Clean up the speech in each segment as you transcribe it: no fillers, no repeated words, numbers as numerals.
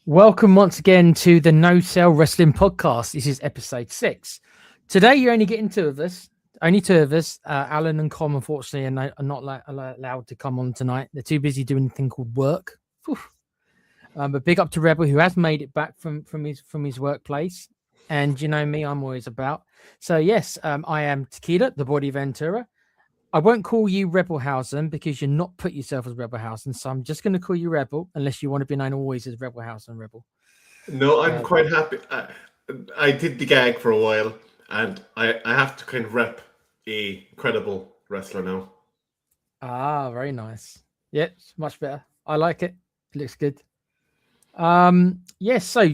Welcome once again to the No Sell Wrestling Podcast. This is episode 6. Today, you're only getting two of us. Only two of us. Alan and Com, unfortunately, are not allowed to come on tonight. They're too busy doing a thing called work. But big up to Rebel, who has made it back from his workplace. And you know me, I'm always about. So yes, I am Tequila, the Body Ventura. I won't call you Rebelhausen because you're not put yourself as Rebelhausen. So I'm just going to call you Rebel, unless you want to be known always as Rebelhausen Rebel. No, I'm quite happy. I did the gag for a while, and I have to kind of rep a credible wrestler now. Ah, very nice. Yep, it's much better. I like it. It looks good. Yes, so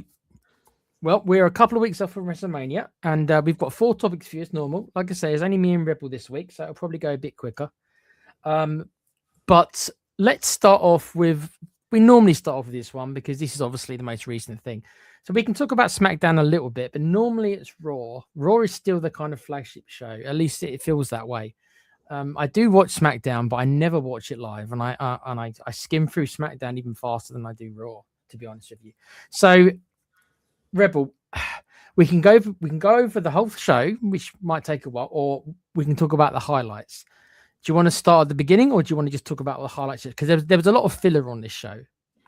well, we're a couple of weeks off from WrestleMania, and we've got 4 topics for you as normal. Like I say, there's only me and Rebel this week, so it'll probably go a bit quicker. But let's start off with, we normally start off with this one because this is obviously the most recent thing. So we can talk about SmackDown a little bit, but normally it's Raw. Raw is still the kind of flagship show. At least it feels that way. I do watch SmackDown, but I never watch it live, and I skim through SmackDown even faster than I do Raw, to be honest with you. So Rebel, we can go over the whole show, which might take a while, or we can talk about the highlights. Do you want to start at the beginning, or do you want to just talk about the highlights? Because there was a lot of filler on this show,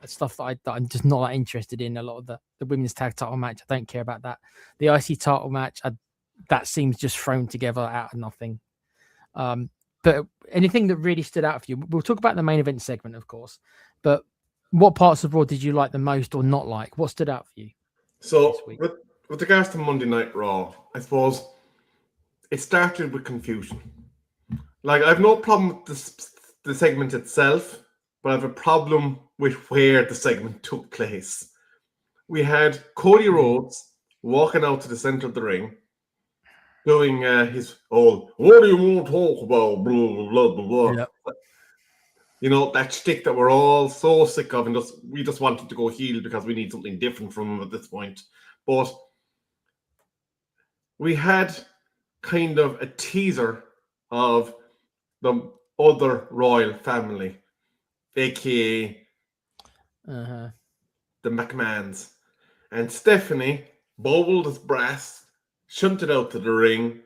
stuff that I'm just not that interested in. A lot of the women's tag title match, I don't care about that. The IC title match, that seems just thrown together out of nothing. But anything that really stood out for you? We'll talk about the main event segment, of course. But what parts of Raw did you like the most or not like? What stood out for you? So, with regards to Monday Night Raw, I suppose it started with confusion. Like, I have no problem with the segment itself, but I have a problem with where the segment took place. We had Cody Rhodes walking out to the center of the ring, doing his whole, what do you want to talk about, blah, blah, blah, blah. Yep. You know, that shtick that we're all so sick of, and we just wanted to go heel because we need something different from him at this point. But we had kind of a teaser of the other royal family, aka the McMahons. And Stephanie bubbled his brass, shunted out to the ring,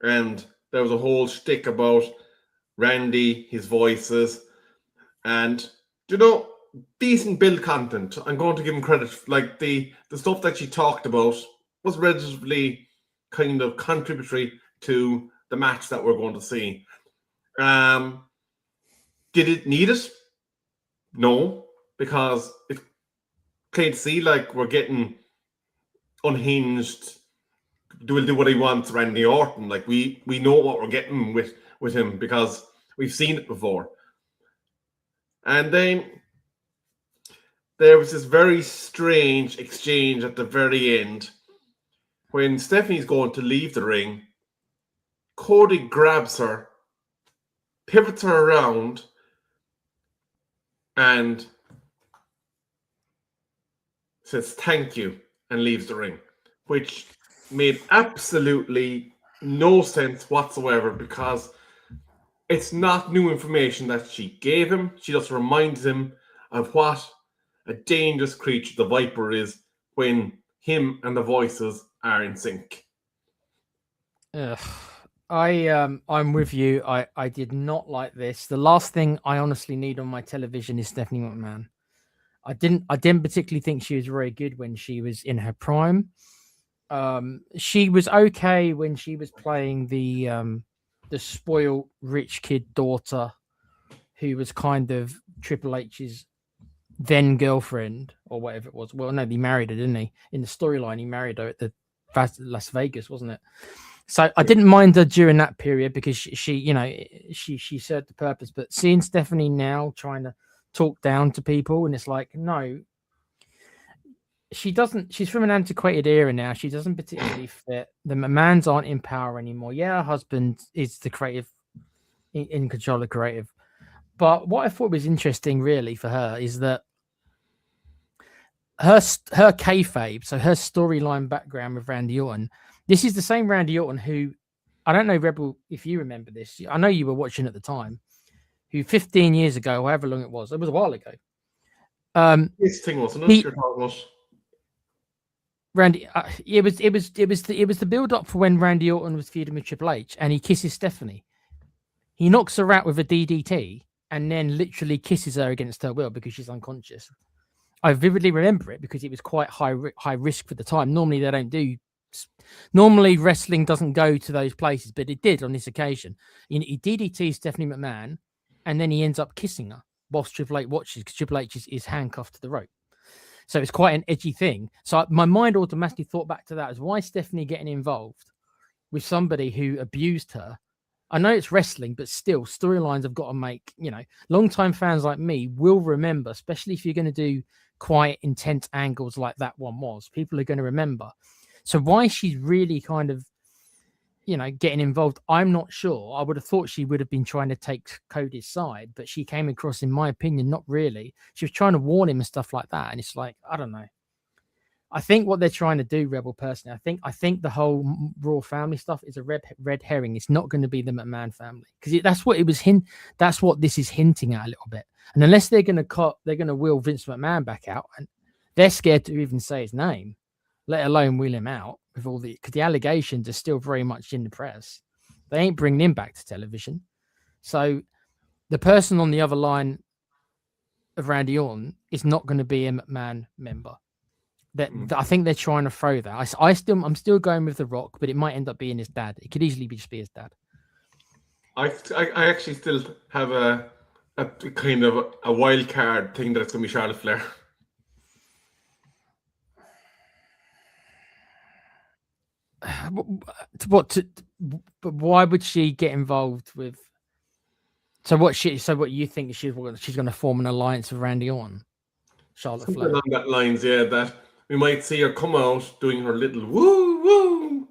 and there was a whole shtick about Randy, his voices, and decent build content. I'm going to give him credit. Like the stuff that she talked about was relatively kind of contributory to the match that we're going to see. Did it need it? No, because it's plain to see, like, we're getting unhinged. Will do what he wants, Randy Orton. Like, we know what we're getting with him because we've seen it before. And then there was this very strange exchange at the very end when Stephanie's going to leave the ring. Cody grabs her, pivots her around, and says thank you and leaves the ring, which made absolutely no sense whatsoever because it's not new information that she gave him. She just reminds him of what a dangerous creature the Viper is when him and the voices are in sync. I'm with you. I did not like this. The last thing I honestly need on my television is Stephanie McMahon. I didn't particularly think she was very good when she was in her prime. She was okay when she was playing the spoiled rich kid daughter who was kind of Triple H's then girlfriend or whatever it was. Well, no, he married her, didn't he? In the storyline, he married her at the Las Vegas, wasn't it? So I didn't mind her during that period because she served the purpose. But seeing Stephanie now trying to talk down to people, and it's like, no, she doesn't. She's from an antiquated era now. She doesn't particularly fit. The McMahons aren't in power anymore. Yeah, her husband is the creative, in control of creative. But what I thought was interesting, really, for her is that her kayfabe, so her storyline background with Randy Orton. This is the same Randy Orton who, I don't know, Rebel, if you remember this. I know you were watching at the time. Who 15 years ago, however long it was a while ago, This thing wasn't it? You're talking about Randy, it was the build up for when Randy Orton was feuding with Triple H, and he kisses Stephanie. He knocks her out with a DDT, and then literally kisses her against her will because she's unconscious. I vividly remember it because it was quite high risk for the time. Normally they don't do. Normally wrestling doesn't go to those places, but it did on this occasion. He DDTs Stephanie McMahon, and then he ends up kissing her whilst Triple H watches because Triple H is handcuffed to the rope. So it's quite an edgy thing. So my mind automatically thought back to that as why Stephanie getting involved with somebody who abused her. I know it's wrestling, but still storylines have got to make, long-time fans like me will remember, especially if you're going to do quite intense angles like that one was. People are going to remember. So why she's really kind of, getting involved, I'm not sure. I would have thought she would have been trying to take Cody's side, but she came across, in my opinion, not really. She was trying to warn him and stuff like that. And it's like, I don't know. I think what they're trying to do, Rebel, personally, I think the whole Raw family stuff is a red herring. It's not going to be the McMahon family because that's what it was that's what this is hinting at a little bit. And unless they're going to wheel Vince McMahon back out, and they're scared to even say his name, let alone wheel him out with because the allegations are still very much in the press. They ain't bringing him back to television. So the person on the other line of Randy Orton is not going to be a McMahon member. I think they're trying to throw that. I'm still going with The Rock, but it might end up being his dad. It could easily just be his dad. I actually still have a kind of a wild card thing that it's going to be Charlotte Flair. But why would she get involved with? So what you think she's going to form an alliance with Randy Orton? Charlotte Something Flair. along that lines, yeah. That we might see her come out doing her little woo woo.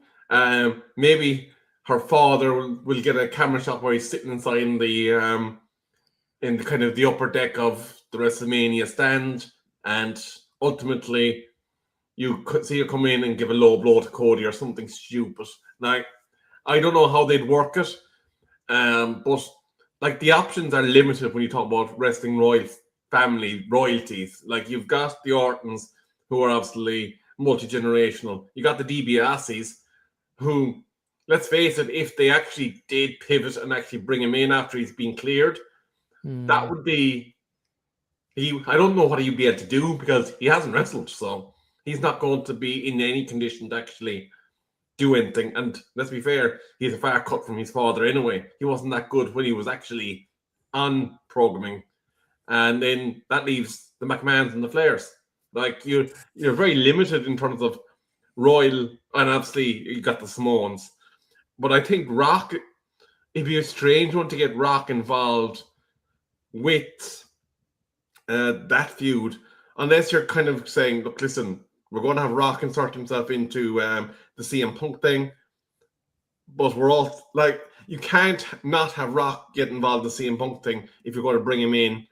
Maybe her father will get a camera shot where he's sitting inside in the kind of the upper deck of the Wrestlemania stand, and ultimately you could see her come in and give a low blow to Cody or something stupid. Now, I don't know how they'd work it, but like the options are limited when you talk about wrestling family royalties. Like you've got the Ortons, who are obviously multi-generational. You got the DiBiase's, who, let's face it, if they actually did pivot and actually bring him in after he's been cleared, that would be. I don't know what he'd be able to do because he hasn't wrestled, so he's not going to be in any condition to actually do anything. And let's be fair, he's a far cut from his father anyway. He wasn't that good when he was actually on programming. And then that leaves the McMahons and the Flairs. Like you're very limited in terms of royal, and obviously you got the Samoans. But I think Rock, it'd be a strange one to get Rock involved with that feud, unless you're kind of saying, look, listen, we're going to have Rock insert himself into the CM Punk thing, but we're all like, you can't not have Rock get involved in the CM Punk thing if you're going to bring him in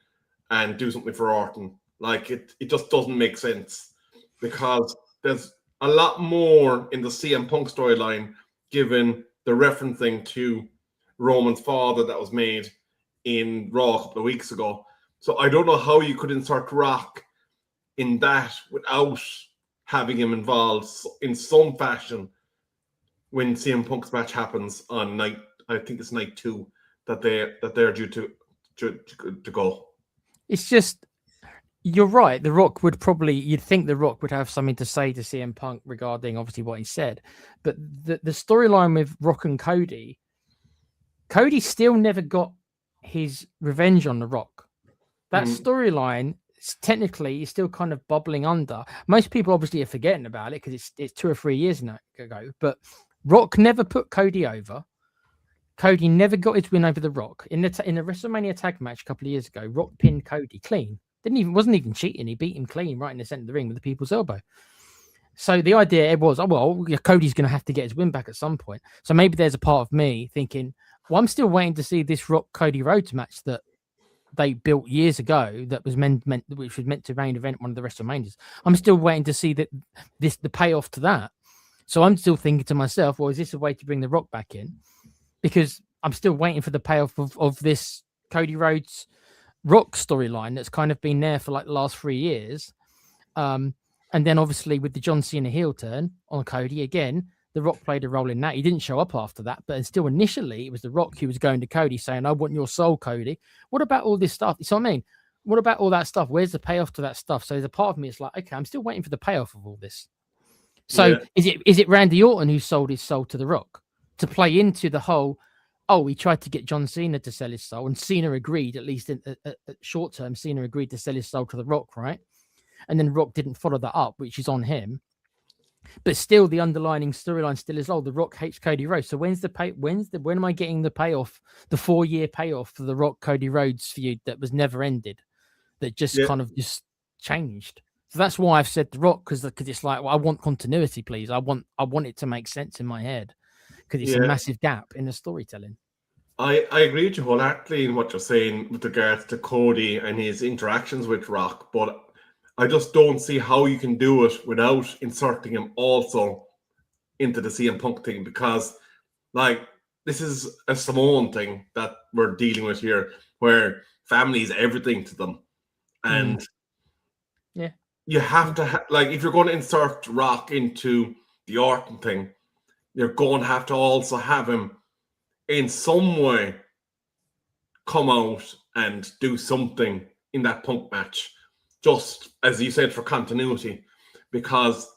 and do something for Orton. Like it just doesn't make sense because there's a lot more in the CM Punk storyline given the referencing to Roman's father that was made in Raw a couple of weeks ago. So I don't know how you could insert Rock in that without having him involved in some fashion when CM Punk's match happens on night, I think it's night 2 that they're due to go. It's just, you're right. The Rock would you'd think The Rock would have something to say to CM Punk regarding obviously what he said, but the storyline with Rock and Cody still never got his revenge on The Rock. That storyline technically is still kind of bubbling under. Most people obviously are forgetting about it because it's 2 or 3 years ago, but Rock never put Cody over. Cody never got his win over The Rock. In the WrestleMania tag match a couple of years ago, Rock pinned Cody clean. Wasn't even cheating. He beat him clean right in the center of the ring with the people's elbow. So the idea was, Cody's going to have to get his win back at some point. So maybe there's a part of me thinking, well, I'm still waiting to see this Rock Cody Rhodes match that they built years ago that was which was meant to main event one of the WrestleManias. I'm still waiting to see the payoff to that. So I'm still thinking to myself, well, is this a way to bring The Rock back in? Because I'm still waiting for the payoff of this Cody Rhodes Rock storyline that's kind of been there for like the last 3 years. And then obviously with the John Cena heel turn on Cody again, The Rock played a role in that. He didn't show up after that, but still initially it was The Rock who was going to Cody saying, I want your soul, Cody. What about all this stuff? You know what I mean? What about all that stuff? Where's the payoff to that stuff? So there's a part of me, it's like, okay, I'm still waiting for the payoff of all this. So is it Randy Orton who sold his soul to The Rock to play into the whole, oh, he tried to get John Cena to sell his soul and Cena agreed, at least in short term, Cena agreed to sell his soul to The Rock, right? And then Rock didn't follow that up, which is on him. But still, the underlying storyline still is, oh, The Rock hates Cody Rhodes. So when am I getting the payoff, the 4-year payoff for The Rock Cody Rhodes feud that was never ended, that just kind of just changed? So that's why I've said The Rock, because it's like, well, I want continuity, please. I want it to make sense in my head, because it's a massive gap in the storytelling. I agree with you wholeheartedly in what you're saying with regards to Cody and his interactions with Rock, but I just don't see how you can do it without inserting him also into the CM Punk thing, because like this is a Samoan thing that we're dealing with here, where family is everything to them, and you have to like, if you're going to insert Rock into the Orton thing, you're going to have to also have him in some way come out and do something in that Punk match, just as you said, for continuity, because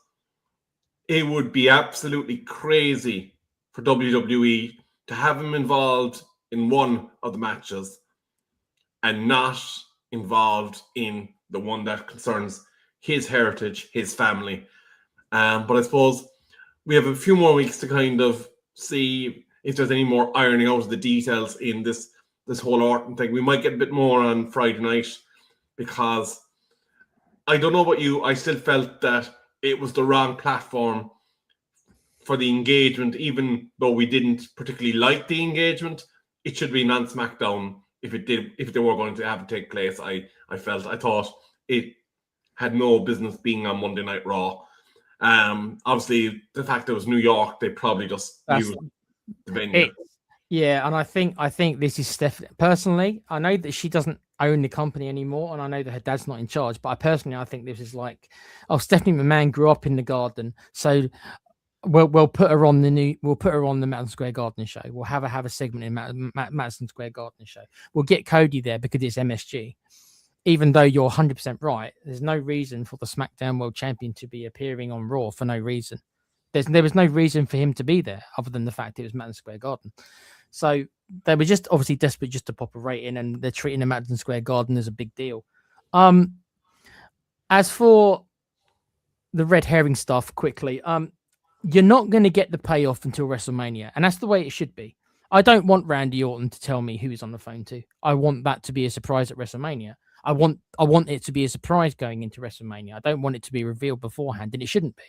it would be absolutely crazy for WWE to have him involved in one of the matches and not involved in the one that concerns his heritage, his family. But I suppose we have a few more weeks to kind of see if there's any more ironing out of the details in this whole Orton thing. We might get a bit more on Friday night, because I don't know about you, I still felt that it was the wrong platform for the engagement, even though we didn't particularly like the engagement. It should be on SmackDown if they were going to have it take place. I thought it had no business being on Monday Night Raw. Obviously, the fact that it was New York, they probably just used the venue. And I think this is Stephanie. Personally, I know that she doesn't own the company anymore, and I know that her dad's not in charge. But I think this is like, oh, Stephanie McMahon grew up in the Garden, so we'll put her on the Madison Square Garden show. We'll have a segment in Madison Square Garden show. We'll get Cody there because it's MSG. Even though you're 100% right, there's no reason for the SmackDown World Champion to be appearing on Raw for no reason. There was no reason for him to be there other than the fact it was Madison Square Garden. So they were just obviously desperate just to pop a rating, and they're treating the Madison Square Garden as a big deal. As for the red herring stuff, quickly, you're not going to get the payoff until WrestleMania, and that's the way it should be. I don't want Randy Orton to tell me who he's on the phone to. I want that to be a surprise at WrestleMania. I want it to be a surprise going into WrestleMania. I don't want it to be revealed beforehand, and it shouldn't be.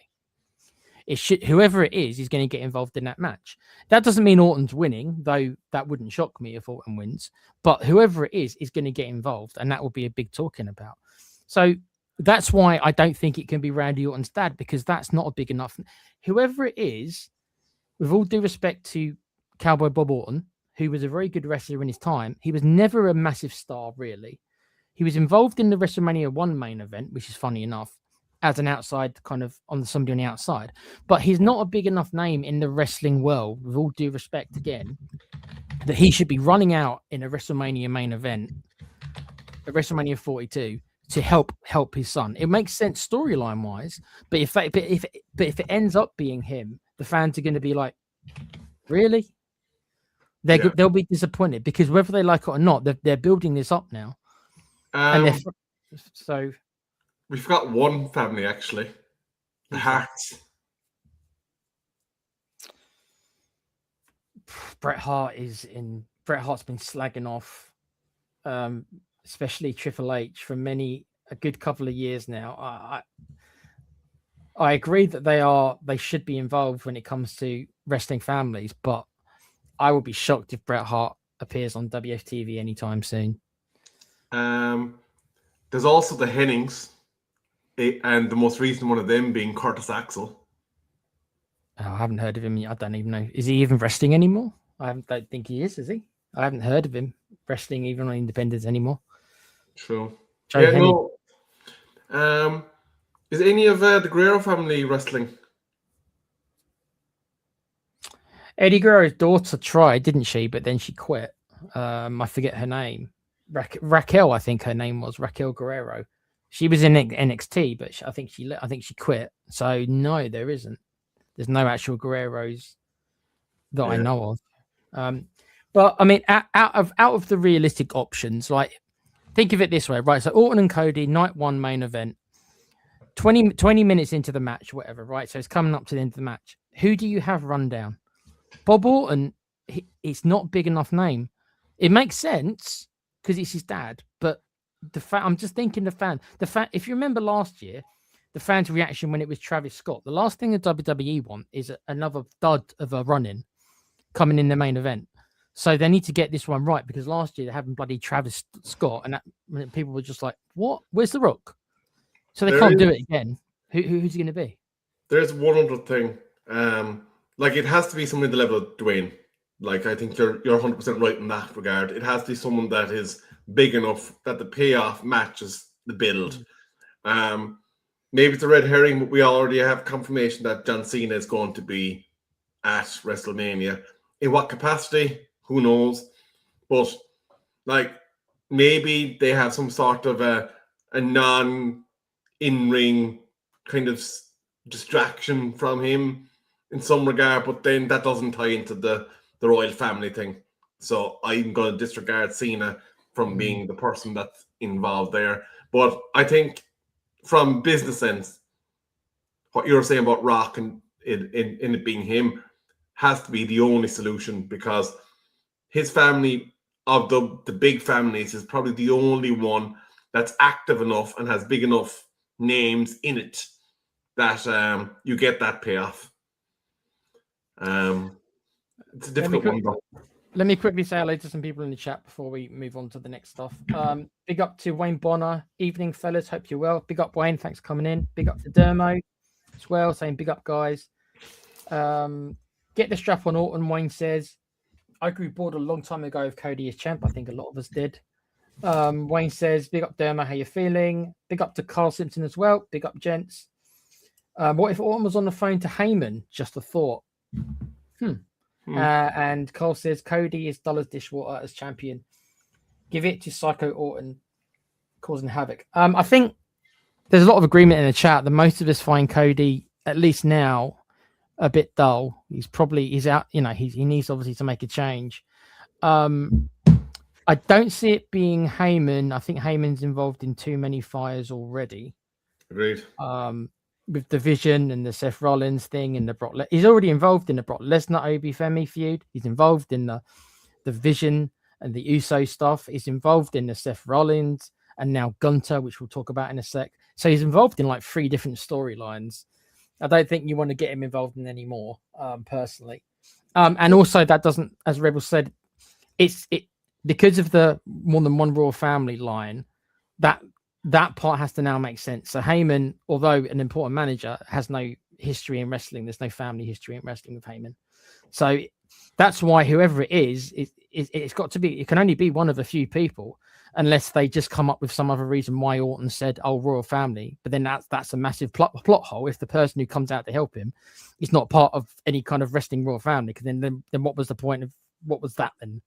Whoever it is going to get involved in that match. That doesn't mean Orton's winning, though that wouldn't shock me if Orton wins. But whoever it is going to get involved, and that will be a big talking about. So that's why I don't think it can be Randy Orton's dad, because that's not a big enough. Whoever it is, with all due respect to Cowboy Bob Orton, who was a very good wrestler in his time, he was never a massive star, really. He was involved in the WrestleMania 1 main event, which is funny enough, as an outside, kind of somebody on the outside. But he's not a big enough name in the wrestling world, with all due respect again, that he should be running out in a WrestleMania main event, a WrestleMania 42, to help his son. It makes sense storyline wise, but if it ends up being him, the fans are going to be like, really? They'll be disappointed, because whether they like it or not, they're building this up now. So we've got one family, actually. The Harts. Bret Hart's been slagging off, especially Triple H, for a good couple of years now. I agree that they should be involved when it comes to wrestling families, but I would be shocked if Bret Hart appears on WFTV anytime soon. There's also the Hennings, and the most recent one of them being Curtis Axel. Oh, I haven't heard of him. I don't even know. Is he even wrestling anymore? Don't think he is he? I haven't heard of him wrestling even on Independence anymore. True. Joe Yeah, Hennig. no. Is any of the Guerrero family wrestling? Eddie Guerrero's daughter tried, didn't she? But then she quit. I forget her name. Raquel, I think her name was Raquel Guerrero. She was in NXT, but I think she quit. So no, there isn't. There's no actual Guerreros that I know of. But I mean, out of the realistic options, like think of it this way, right? So Orton and Cody, night one main event, 20 minutes into the match, whatever, right? So it's coming up to the end of the match. Who do you have run down? Bob Orton, it's not big enough name. It makes sense because it's his dad, but I'm just thinking the fan. If you remember last year, the fans' reaction when it was Travis Scott, the last thing the WWE want is another dud of a run-in coming in the main event. So they need to get this one right because last year they having bloody Travis Scott, and people were just like, "What? Where's the Rock?" So they can't do it again. Who's he going to be? There's one other thing. Like it has to be someone at the level of Dwayne. Like I think you're 100% right in that regard. It has to be someone that is big enough that the payoff matches the build. Maybe it's a red herring, but we already have confirmation that John Cena is going to be at WrestleMania. In what capacity? Who knows? But like maybe they have some sort of a non-in-ring kind of distraction from him in some regard, but then that doesn't tie into the royal family thing. So I'm going to disregard Cena from being the person that's involved there. But I think from business sense, what you're saying about Rock and in it being him has to be the only solution because his family of the big families is probably the only one that's active enough and has big enough names in it that you get that payoff. It's a difficult one, though. Let me quickly say hello to some people in the chat before we move on to the next stuff. Big up to Wayne Bonner. Evening, fellas. Hope you're well. Big up, Wayne. Thanks for coming in. Big up to Dermo as well, saying big up, guys. Get the strap on Orton, Wayne says. I grew bored a long time ago with Cody as champ. I think a lot of us did. Wayne says, big up, Dermo. How you feeling? Big up to Carl Simpson as well. Big up, gents. What if Orton was on the phone to Heyman? Just a thought. And Cole says Cody is dull as dishwater as champion. Give it to Psycho Orton, causing havoc. I think there's a lot of agreement in the chat that most of us find Cody, at least now, a bit dull. He's out. You know, he needs obviously to make a change. I don't see it being Heyman. I think Heyman's involved in too many fires already. Agreed. With the Vision and the Seth Rollins thing and the Brock, he's already involved in the Brock Lesnar Oba Femi feud. He's involved in the Vision and the Uso stuff. He's involved in the Seth Rollins and now Gunter, which we'll talk about in a sec. So he's involved in like 3 different storylines. I don't think you want to get him involved in any more, personally. And also that doesn't, as Rebel said, it because of the more than one royal family line, that part has to now make sense. So Heyman, although an important manager, has no history in wrestling. There's no family history in wrestling with Heyman. So that's why whoever it is, it's got to be, it can only be one of a few people, unless they just come up with some other reason why Orton said, oh, royal family. But then that's a massive plot hole if the person who comes out to help him is not part of any kind of wrestling royal family. Because then what was the point of, what was that then?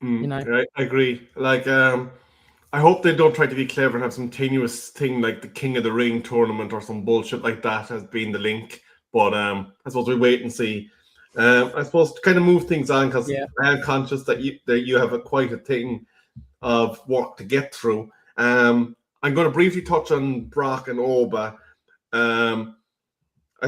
You know? I agree. Like, I hope they don't try to be clever and have some tenuous thing like the King of the Ring tournament or some bullshit like that as being the link. But I suppose we wait and see. I suppose to kind of move things on because I am conscious that you have quite a thing of work to get through. I'm going to briefly touch on Brock and Oba. I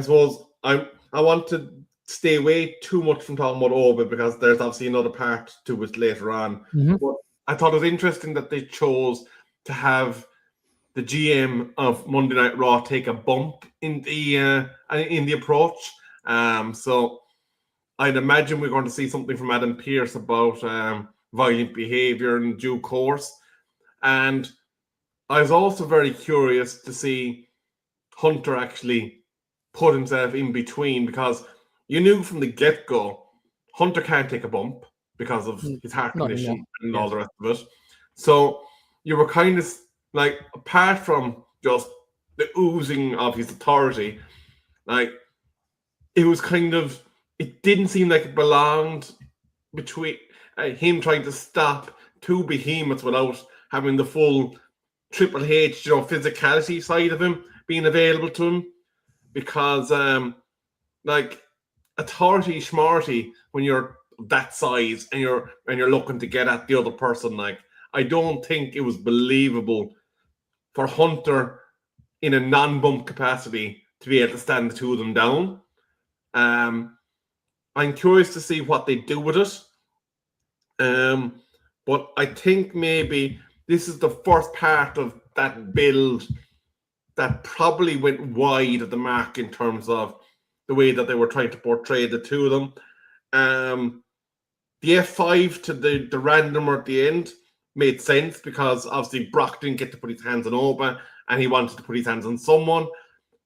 suppose I want to stay away too much from talking about Oba because there's obviously another part to it later on. But I thought it was interesting that they chose to have the GM of Monday Night Raw take a bump in the approach. So I'd imagine we're going to see something from Adam Pearce about violent behavior in due course. And I was also very curious to see Hunter actually put himself in between because you knew from the get-go Hunter can't take a bump because of his heart condition and all the rest of it. So you were kind of like, apart from just the oozing of his authority, like it was kind of, it didn't seem like it belonged between him trying to stop two behemoths without having the full Triple H, physicality side of him being available to him, because like authority schmarty when you're that size and you're looking to get at the other person, like I don't think it was believable for Hunter in a non-bump capacity to be able to stand the two of them down. I'm curious to see what they do with it. But I think maybe this is the first part of that build that probably went wide of the mark in terms of the way that they were trying to portray the two of them. The F5 to the randomer at the end made sense because obviously Brock didn't get to put his hands on Oba and he wanted to put his hands on someone.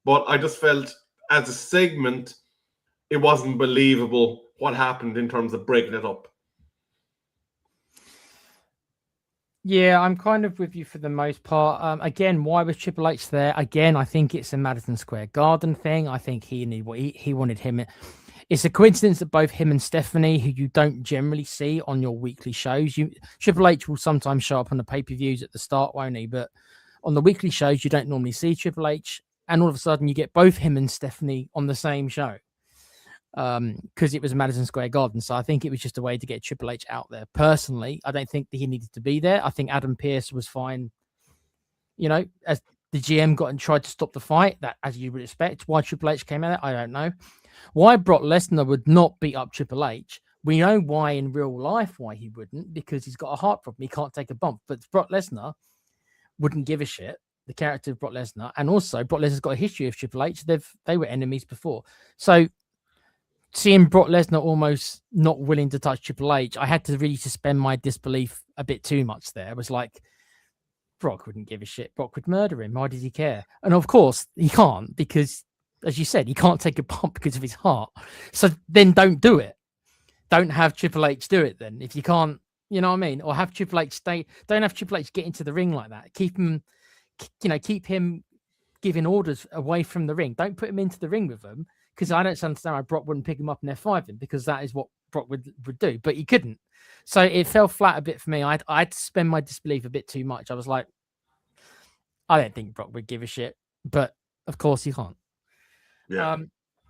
But I just felt as a segment, it wasn't believable what happened in terms of breaking it up. Yeah, I'm kind of with you for the most part. Again, why was Triple H there? Again, I think it's a Madison Square Garden thing. I think he knew what he wanted him. It's a coincidence that both him and Stephanie, who you don't generally see on your weekly shows, Triple H will sometimes show up on the pay-per-views at the start, won't he? But on the weekly shows, you don't normally see Triple H, and all of a sudden you get both him and Stephanie on the same show. Because it was Madison Square Garden. So I think it was just a way to get Triple H out there. Personally, I don't think that he needed to be there. I think Adam Pearce was fine. As the GM got and tried to stop the fight, that as you would expect. Why Triple H came out, I don't know. Why Brock Lesnar would not beat up Triple H, we know why in real life why he wouldn't, because he's got a heart problem. He can't take a bump. But Brock Lesnar wouldn't give a shit. The character of Brock Lesnar, and also Brock Lesnar's got a history of Triple H. They were enemies before. So seeing Brock Lesnar almost not willing to touch Triple H, I had to really suspend my disbelief a bit too much there. It was like, Brock wouldn't give a shit. Brock would murder him. Why does he care? And of course, he can't because, as you said, he can't take a bump because of his heart. So then don't do it. Don't have Triple H do it then. If you can't, you know what I mean? Or have Triple H stay. Don't have Triple H get into the ring like that. Keep him, keep him giving orders away from the ring. Don't put him into the ring with them. Because I don't understand why Brock wouldn't pick him up and F5 him, because that is what Brock would do, but he couldn't. So it fell flat a bit for me. I had to spend my disbelief a bit too much. I was like, I don't think Brock would give a shit, but of course he can't. Yeah.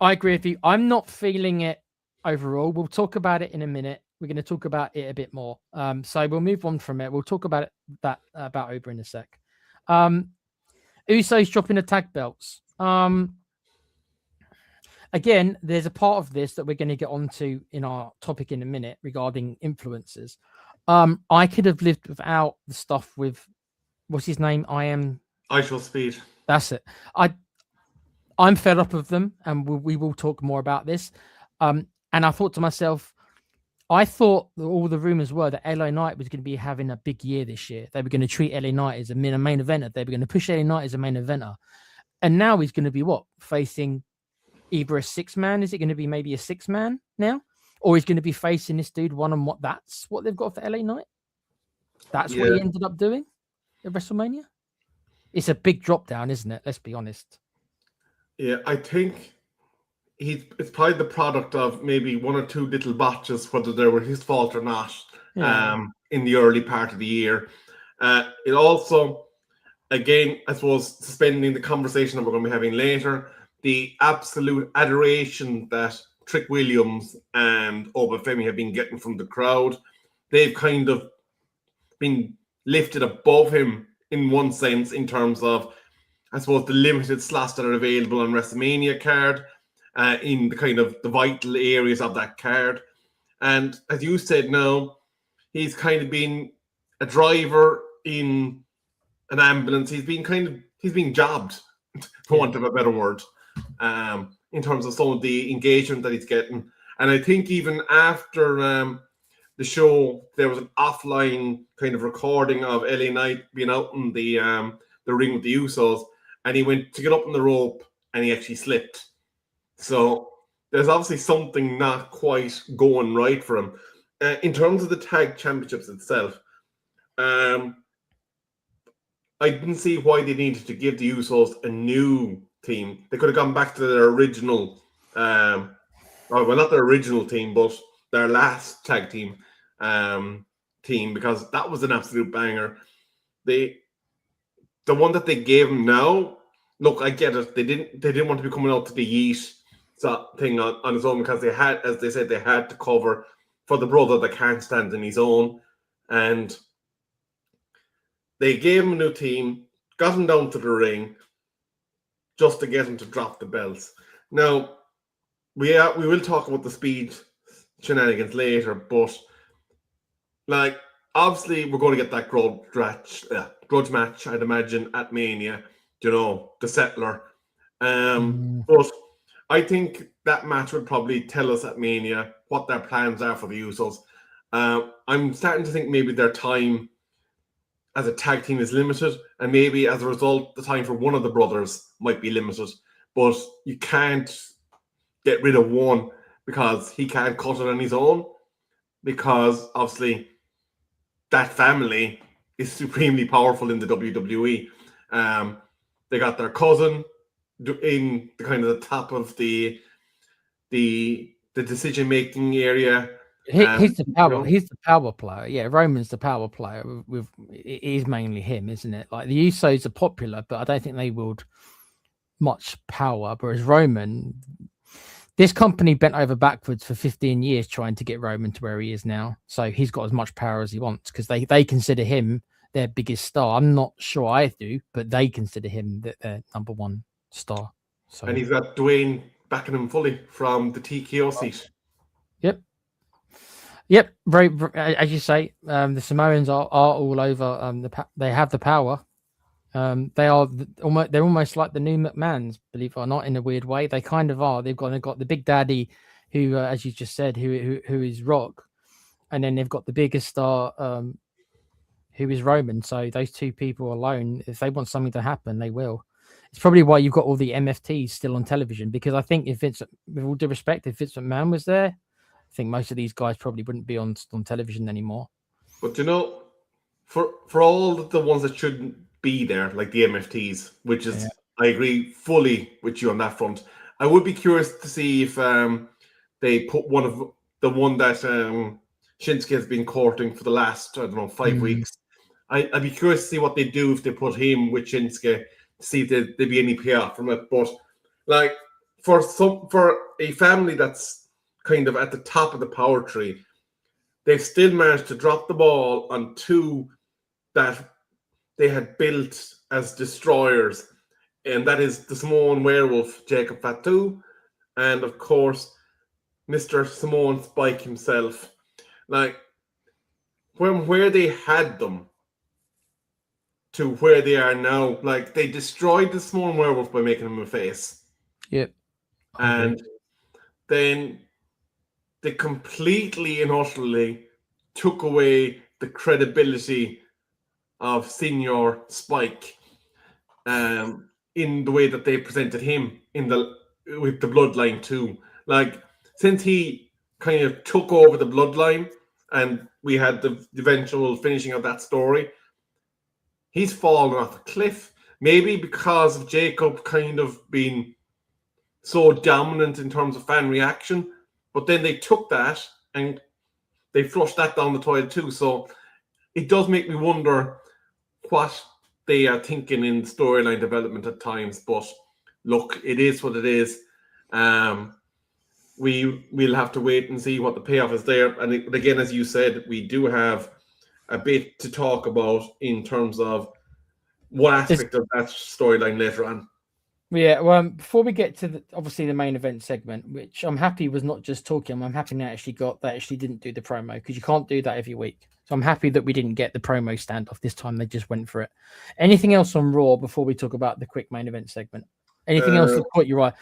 I agree with you. I'm not feeling it overall. We'll talk about it in a minute. We're going to talk about it a bit more. So we'll move on from it. We'll talk about about Oba in a sec. Usos dropping the tag belts. Again, there's a part of this that we're going to get onto in our topic in a minute regarding influencers. I could have lived without the stuff with, what's his name? Ishall Speed. That's it. I'm fed up of them, and we will talk more about this. And I thought to myself, I thought that all the rumors were that LA Knight was going to be having a big year this year. They were going to treat LA Knight as a main eventer. They were going to push LA Knight as a main eventer. And now he's going to be facing either a 6-man. Is it going to be maybe a 6-man now? Or he's going to be facing this dude one-on-one? That's what they've got for LA Knight? That's what he ended up doing at WrestleMania? It's a big drop down, isn't it? Let's be honest. Yeah, I think it's probably the product of maybe one or two little botches, whether they were his fault or not, in the early part of the year. It also, again, I suppose, suspending the conversation that we're going to be having later, the absolute adoration that Trick Williams and Oba Femi have been getting from the crowd. They've kind of been lifted above him in one sense, in terms of, I suppose, the limited slots that are available on WrestleMania card, in the kind of the vital areas of that card. And as you said, now he's kind of been a driver in an ambulance. He's been jobbed, for want of a better word, in terms of some of the engagement that he's getting. And I think even after the show, there was an offline kind of recording of LA Knight being out in the ring with the Usos, and he went to get up on the rope and he actually slipped. So there's obviously something not quite going right for him. In terms of the tag championships itself, I didn't see why they needed to give the Usos a new team. They could have gone back to their original, well, not their original team, but their last tag team team, because that was an absolute banger. The one that they gave him now, look, I get it. They didn't want to be coming out to the Yeet thing on his own, because they had, as they said, they had to cover for the brother that can't stand on his own, and they gave him a new team, got him down to the ring, just to get him to drop the belts. Now, we will talk about the speed shenanigans later, but like, obviously we're going to get that grudge match, I'd imagine, at Mania, the settler. But I think that match would probably tell us at Mania what their plans are for the Usos. I'm starting to think maybe their time as a tag team is limited, and maybe as a result, the time for one of the brothers might be limited. But you can't get rid of one because he can't cut it on his own, because obviously that family is supremely powerful in the WWE. They got their cousin in the kind of the top of the decision-making area. He's the power. He's the power player. Yeah, Roman's the power player. It is mainly him, isn't it? Like, the Usos are popular, but I don't think they wield much power. Whereas Roman, this company bent over backwards for 15 years trying to get Roman to where he is now. So he's got as much power as he wants, because they consider him their biggest star. I'm not sure I do, but they consider him their number one star. So, and he's got Dwayne backing him fully from the TKO seat. Yep. Very, as you say, the Samoans are all over. They have the power. They're almost like the new McMahons, believe it or not, in a weird way. They kind of are. They've got the big daddy, who, as you just said, who is Rock, and then they've got the biggest star, who is Roman. So those two people alone, if they want something to happen, they will. It's probably why you've got all the MFTs still on television, because I think with all due respect, if Vince McMahon was there, I think most of these guys probably wouldn't be on television anymore. But for all the ones that shouldn't be there, like the MFTs, which is, I agree fully with you on that front. I would be curious to see if they put one that Shinsuke has been courting for the last, 5 weeks. I'd be curious to see what they do if they put him with Shinsuke, to see if there'd be any payoff from it. But like, for a family that's kind of at the top of the power tree, they've still managed to drop the ball on two that they had built as destroyers, and that is the Samoan werewolf, Jacob Fatu, and of course, Mr. Samoan Spike himself. Like, from where they had them to where they are now, like, they destroyed the Samoan werewolf by making him a face. Yep. And then they completely and utterly took away the credibility of Senior Spike, in the way that they presented him with the bloodline too. Like, since he kind of took over the bloodline and we had the eventual finishing of that story, he's fallen off a cliff. Maybe because of Jacob kind of being so dominant in terms of fan reaction, but then they took that and they flushed that down the toilet too. So it does make me wonder what they are thinking in storyline development at times. But look, it is what it is. We'll have to wait and see what the payoff is there. And again, as you said, we do have a bit to talk about in terms of what aspect of that storyline later on. Yeah, well, before we get to obviously the main event segment, which I'm happy was not just talking, I'm happy they actually didn't do the promo, because you can't do that every week. So I'm happy that we didn't get the promo standoff this time. They just went for it. Anything else on Raw before we talk about the quick main event segment? Anything else that caught your eye?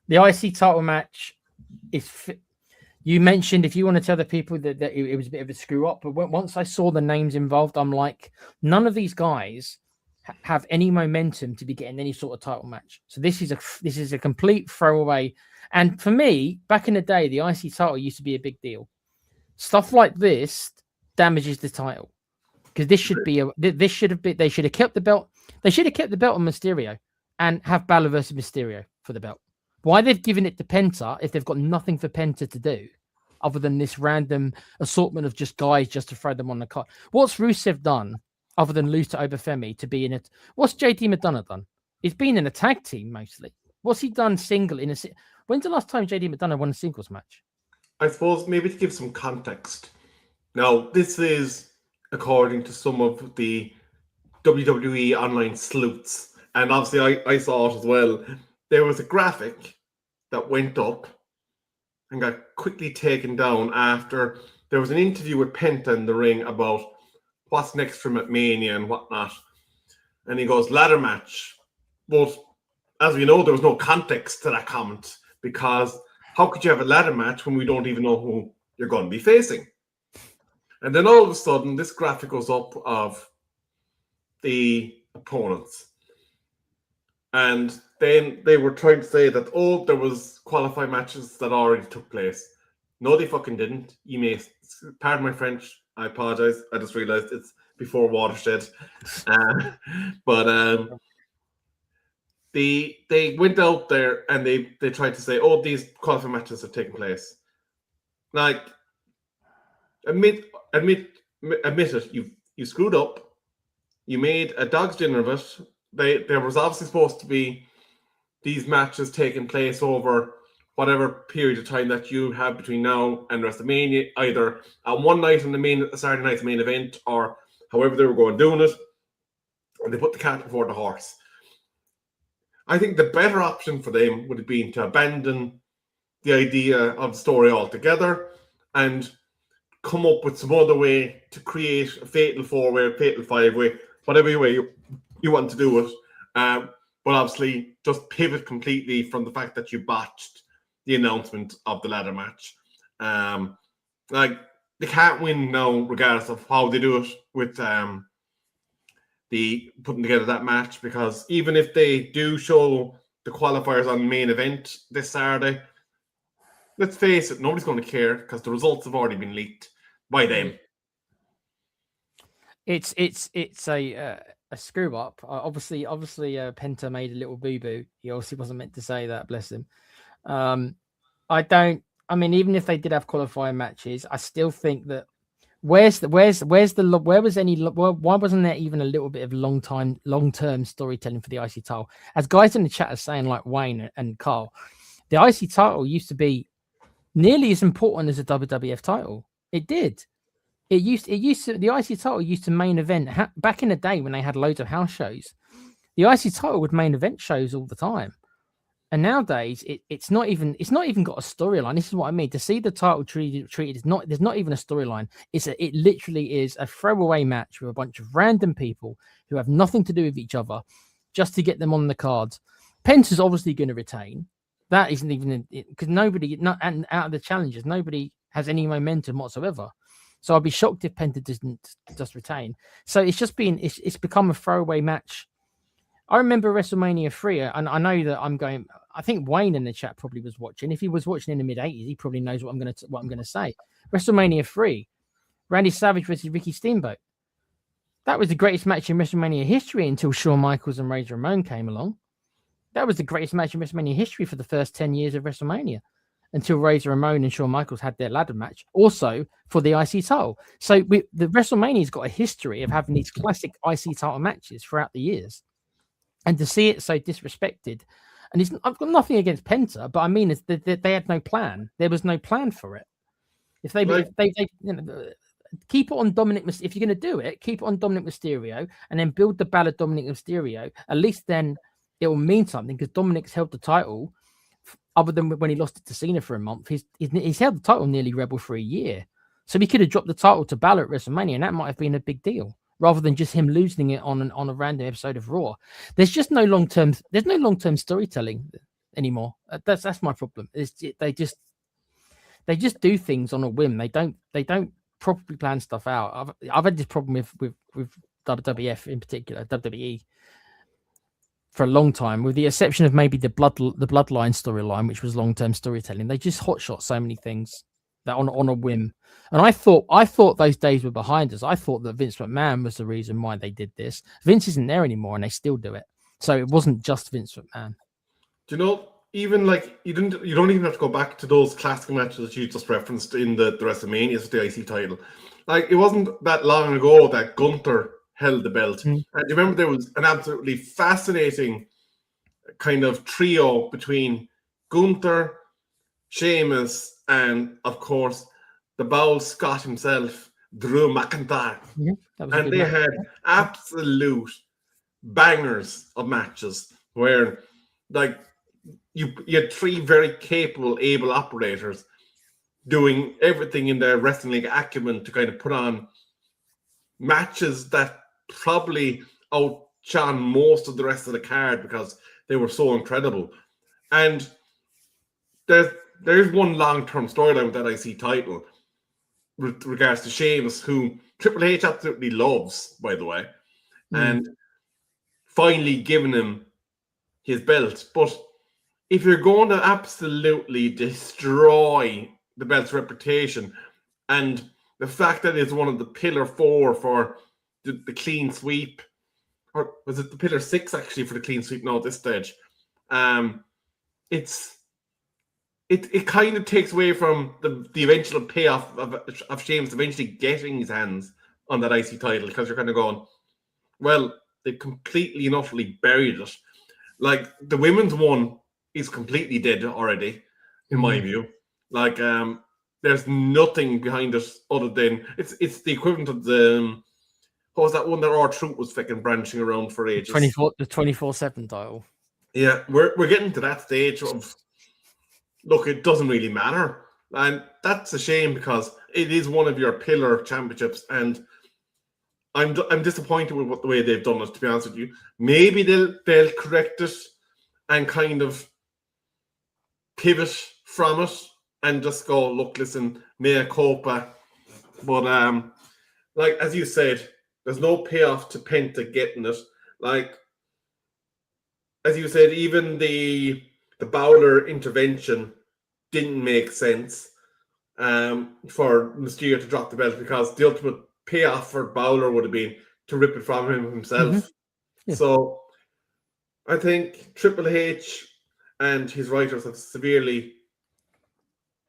The IC title match is. You mentioned, if you want to tell the people that it was a bit of a screw up, but once I saw the names involved, I'm like, none of these guys have any momentum to be getting any sort of title match. So this is a complete throwaway. And for me, back in the day, the IC title used to be a big deal. Stuff like this damages the title, because they should have kept the belt. They should have kept the belt on Mysterio and have Balor versus Mysterio for the belt. Why they've given it to Penta if they've got nothing for Penta to do other than this random assortment of just guys just to throw them on the card? What's Rusev done other than lose to Oba Femi to be in it? What's JD McDonough done? He's been in a tag team mostly. What's he done single in a... When's the last time JD McDonough won a singles match? I suppose maybe to give some context. Now, this is according to some of the WWE online sleuths. And obviously, I saw it as well. There was a graphic that went up and got quickly taken down after there was an interview with Penta in the ring about what's next for Mania and whatnot. And he goes, ladder match. But as we know, there was no context to that comment, because how could you have a ladder match when we don't even know who you're going to be facing? And then all of a sudden, this graphic goes up of the opponents. And then they were trying to say that, oh, there was qualifying matches that already took place. No, they fucking didn't. You may, pardon my French, I apologize. I just realized it's before Watershed. But they went out there and they tried to say, oh, these qualifying matches have taken place. Like, admit it. You screwed up. You made a dog's dinner of it. There was obviously supposed to be these matches taking place over whatever period of time that you have between now and WrestleMania, either at one night on the Saturday night's main event, or however they were going doing it, and they put the cart before the horse. I think the better option for them would have been to abandon the idea of the story altogether and come up with some other way to create a fatal 4-way, fatal 5-way, whatever way you want to do it. But obviously, just pivot completely from the fact that you botched the announcement of the ladder match. Like, they can't win now, regardless of how they do it with the putting together that match, because even if they do show the qualifiers on the main event this Saturday, let's face it, nobody's going to care because the results have already been leaked by them. It's a screw up. Obviously, Penta made a little boo boo. He obviously wasn't meant to say that. Bless him. I mean, even if they did have qualifying matches, I still think that why wasn't there even a little bit of long-term storytelling for the IC title? As guys in the chat are saying, like Wayne and Carl, the IC title used to be nearly as important as a WWF title. It did. The IC title used to main event back in the day when they had loads of house shows. The IC title would main event shows all the time. And nowadays, it's not even got a storyline. This is what I mean. To see the title treated there's not even a storyline. It literally is a throwaway match with a bunch of random people who have nothing to do with each other, just to get them on the cards. Penta's obviously going to retain. That isn't even because and out of the challengers, nobody has any momentum whatsoever. So I'd be shocked if Penta doesn't just retain. So it's become a throwaway match. I remember WrestleMania 3, and I know that I think Wayne in the chat probably was watching. If he was watching in the mid-80s, he probably knows what I'm going to say. WrestleMania 3, Randy Savage versus Ricky Steamboat. That was the greatest match in WrestleMania history until Shawn Michaels and Razor Ramon came along. That was the greatest match in WrestleMania history for the first 10 years of WrestleMania, until Razor Ramon and Shawn Michaels had their ladder match, also for the IC title. So the WrestleMania's got a history of having these classic IC title matches throughout the years. And to see it so disrespected, and I've got nothing against Penta, but I mean, they had no plan. There was no plan for it. If they keep it on Dominic, if you're going to do it, keep it on Dominic Mysterio, and then build the Balor Dominic Mysterio. At least then it will mean something, because Dominic's held the title, other than when he lost it to Cena for a month. He's held the title nearly Rebel for a year, so he could have dropped the title to Balor at WrestleMania, and that might have been a big deal, rather than just him losing it on a random episode of Raw. There's just no long-term storytelling anymore. That's my problem. They just do things on a whim. They don't properly plan stuff out. I've had this problem with WWF in particular, WWE, for a long time, with the exception of maybe the Bloodline storyline, which was long-term storytelling. They just hotshot so many things. that on a whim. And I thought those days were behind us. I thought that Vince McMahon was the reason why they did this. Vince isn't there anymore, and they still do it. So it wasn't just Vince McMahon. Do you know? Even like you don't even have to go back to those classic matches that you just referenced in the Wrestlemania with the IC title. Like it wasn't that long ago that Gunther held the belt. And do you remember there was an absolutely fascinating kind of trio between Gunther, Sheamus, and of course the Bowl Scott himself, Drew McIntyre. Yeah, and they had absolute bangers of matches where like you had three very capable, able operators doing everything in their wrestling league acumen to kind of put on matches that probably outshone most of the rest of the card because they were so incredible. And there's one long-term storyline with that IC title with regards to Sheamus, who Triple H absolutely loves, by the way, and finally giving him his belt. But if you're going to absolutely destroy the belt's reputation and the fact that it's one of the pillar 4 for the clean sweep, or was it the pillar 6 actually for the clean sweep now at this stage, it kind of takes away from the eventual payoff of Sheamus eventually getting his hands on that IC title, because you're kind of going, well, they completely and utterly buried it. Like the women's one is completely dead already, in my view. Like there's nothing behind it other than it's the equivalent of the what was that one that R-Truth was fucking branching around for ages? The 24/7 title. Yeah, we're getting to that stage of look, it doesn't really matter, and that's a shame because it is one of your pillar championships, and I'm disappointed with the way they've done it. To be honest with you, maybe they'll correct it and kind of pivot from it and just go, look, listen, mea culpa. But like as you said, there's no payoff to Penta getting it. Like as you said, even the Bowler intervention didn't make sense for Mysterio to drop the belt, because the ultimate payoff for Bowler would have been to rip it from him himself. Yeah. So I think Triple H and his writers have severely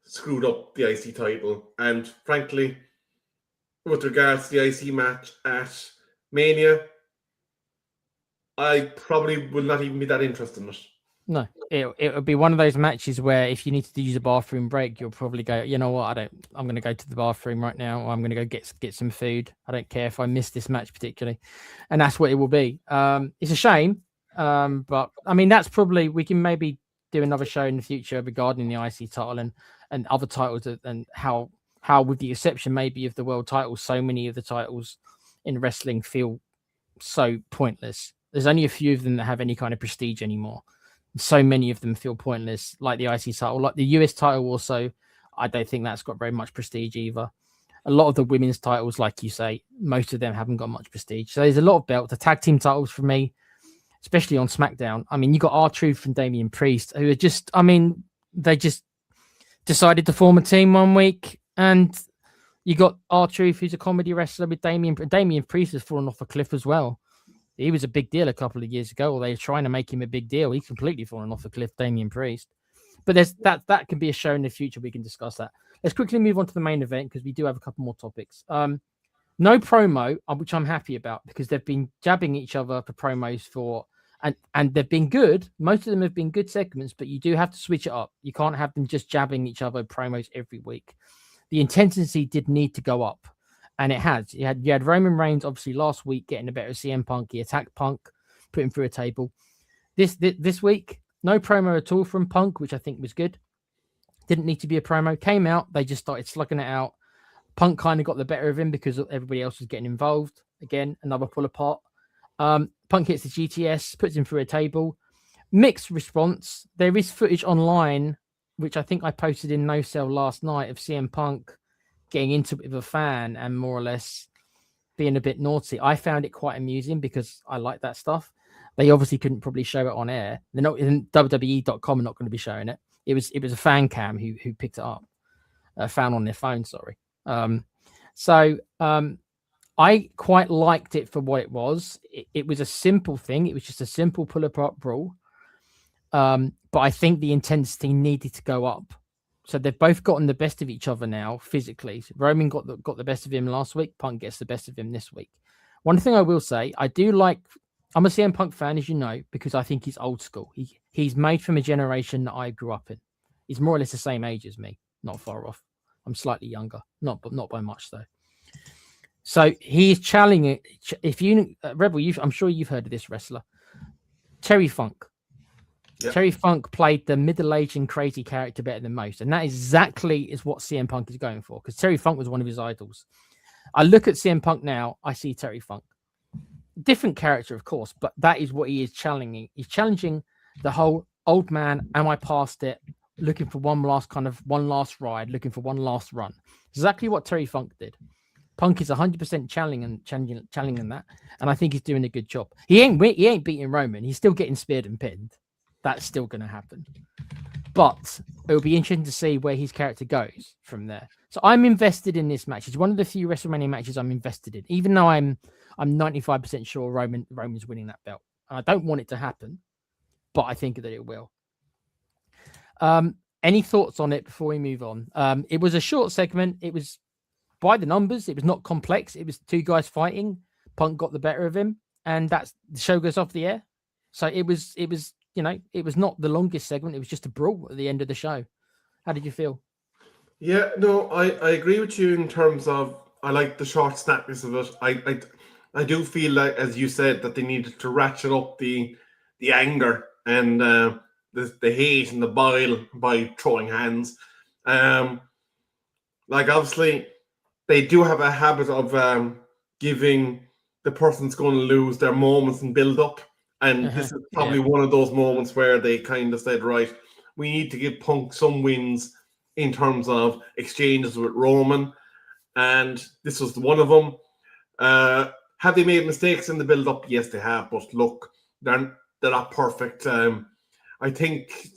screwed up the IC title. And frankly, with regards to the IC match at Mania, I probably will not even be that interested in it. No, it would be one of those matches where if you need to use a bathroom break, you'll probably go, you know what, I'm going to go to the bathroom right now, or I'm going to go get some food. I don't care if I miss this match particularly. And that's what it will be. It's a shame. But I mean, that's probably, we can maybe do another show in the future regarding the IC title and other titles, and how with the exception maybe of the world titles, so many of the titles in wrestling feel so pointless. There's only a few of them that have any kind of prestige anymore. So many of them feel pointless, like the IC title, like the US title also. I don't think that's got very much prestige either. A lot of the women's titles, like you say, most of them haven't got much prestige. So there's a lot of belts. The tag team titles for me, especially on SmackDown. I mean, you got R-Truth and Damian Priest, who are just, I mean, they just decided to form a team one week, and you got R-Truth, who's a comedy wrestler, with Damian Priest has fallen off a cliff as well. He was a big deal a couple of years ago, or they were trying to make him a big deal. He's completely fallen off a cliff, Damian Priest. But there's that can be a show in the future. We can discuss that. Let's quickly move on to the main event, because we do have a couple more topics. No promo, which I'm happy about, because they've been jabbing each other for promos and they've been good. Most of them have been good segments, but you do have to switch it up. You can't have them just jabbing each other promos every week. The intensity did need to go up. And it has. You had Roman Reigns, obviously, last week getting the better of CM Punk. He attacked Punk, put him through a table. This week, no promo at all from Punk, which I think was good. Didn't need to be a promo. Came out, they just started slugging it out. Punk kind of got the better of him because everybody else was getting involved. Again, another pull apart. Punk hits the GTS, puts him through a table. Mixed response. There is footage online, which I think I posted in No Cell last night, of CM Punk getting into it with a fan and more or less being a bit naughty. I found it quite amusing because I like that stuff. They obviously couldn't probably show it on air. They're not in WWE.com, not going to be showing it. It was a fan cam who picked it up. found on their phone. Sorry. I quite liked it for what it was. It was a simple thing. It was just a simple pull-apart brawl. But I think the intensity needed to go up. So they've both gotten the best of each other now physically. Roman got the best of him last week. Punk gets the best of him this week. One thing I will say, I'm a CM Punk fan, as you know, because I think he's old school. He's made from a generation that I grew up in. He's more or less the same age as me, not far off. I'm slightly younger, not by much though. So he's challenging. If you Rebel, I'm sure you've heard of this wrestler, Terry Funk. Yep. Terry Funk played the middle-aged and crazy character better than most, and that exactly is what CM Punk is going for. Because Terry Funk was one of his idols. I look at CM Punk now, I see Terry Funk, different character, of course, but that is what he is challenging. He's challenging the whole old man. Am I past it? Looking for one last ride, looking for one last run. Exactly what Terry Funk did. Punk is 100% challenging that, and I think he's doing a good job. He ain't beating Roman. He's still getting speared and pinned. That's still going to happen. But it'll be interesting to see where his character goes from there. So I'm invested in this match. It's one of the few WrestleMania matches I'm invested in, even though I'm 95% sure Roman's winning that belt. I don't want it to happen, but I think that it will. Any thoughts on it before we move on? It was a short segment. It was by the numbers. It was not complex. It was two guys fighting. Punk got the better of him, and the show goes off the air. So it was it was not the longest segment. It was just a brawl at the end of the show. How did you feel? Yeah, no, I agree with you in terms of I like the short snappiness of it. I do feel like, as you said, that they needed to ratchet up the anger and the hate and the bile by throwing hands. Like obviously they do have a habit of giving the person's going to lose their moments and build up. And this is probably one of those moments where they kind of said, right, we need to give Punk some wins in terms of exchanges with Roman. And this was one of them. Have they made mistakes in the build-up? Yes, they have. But look, they're not perfect. I think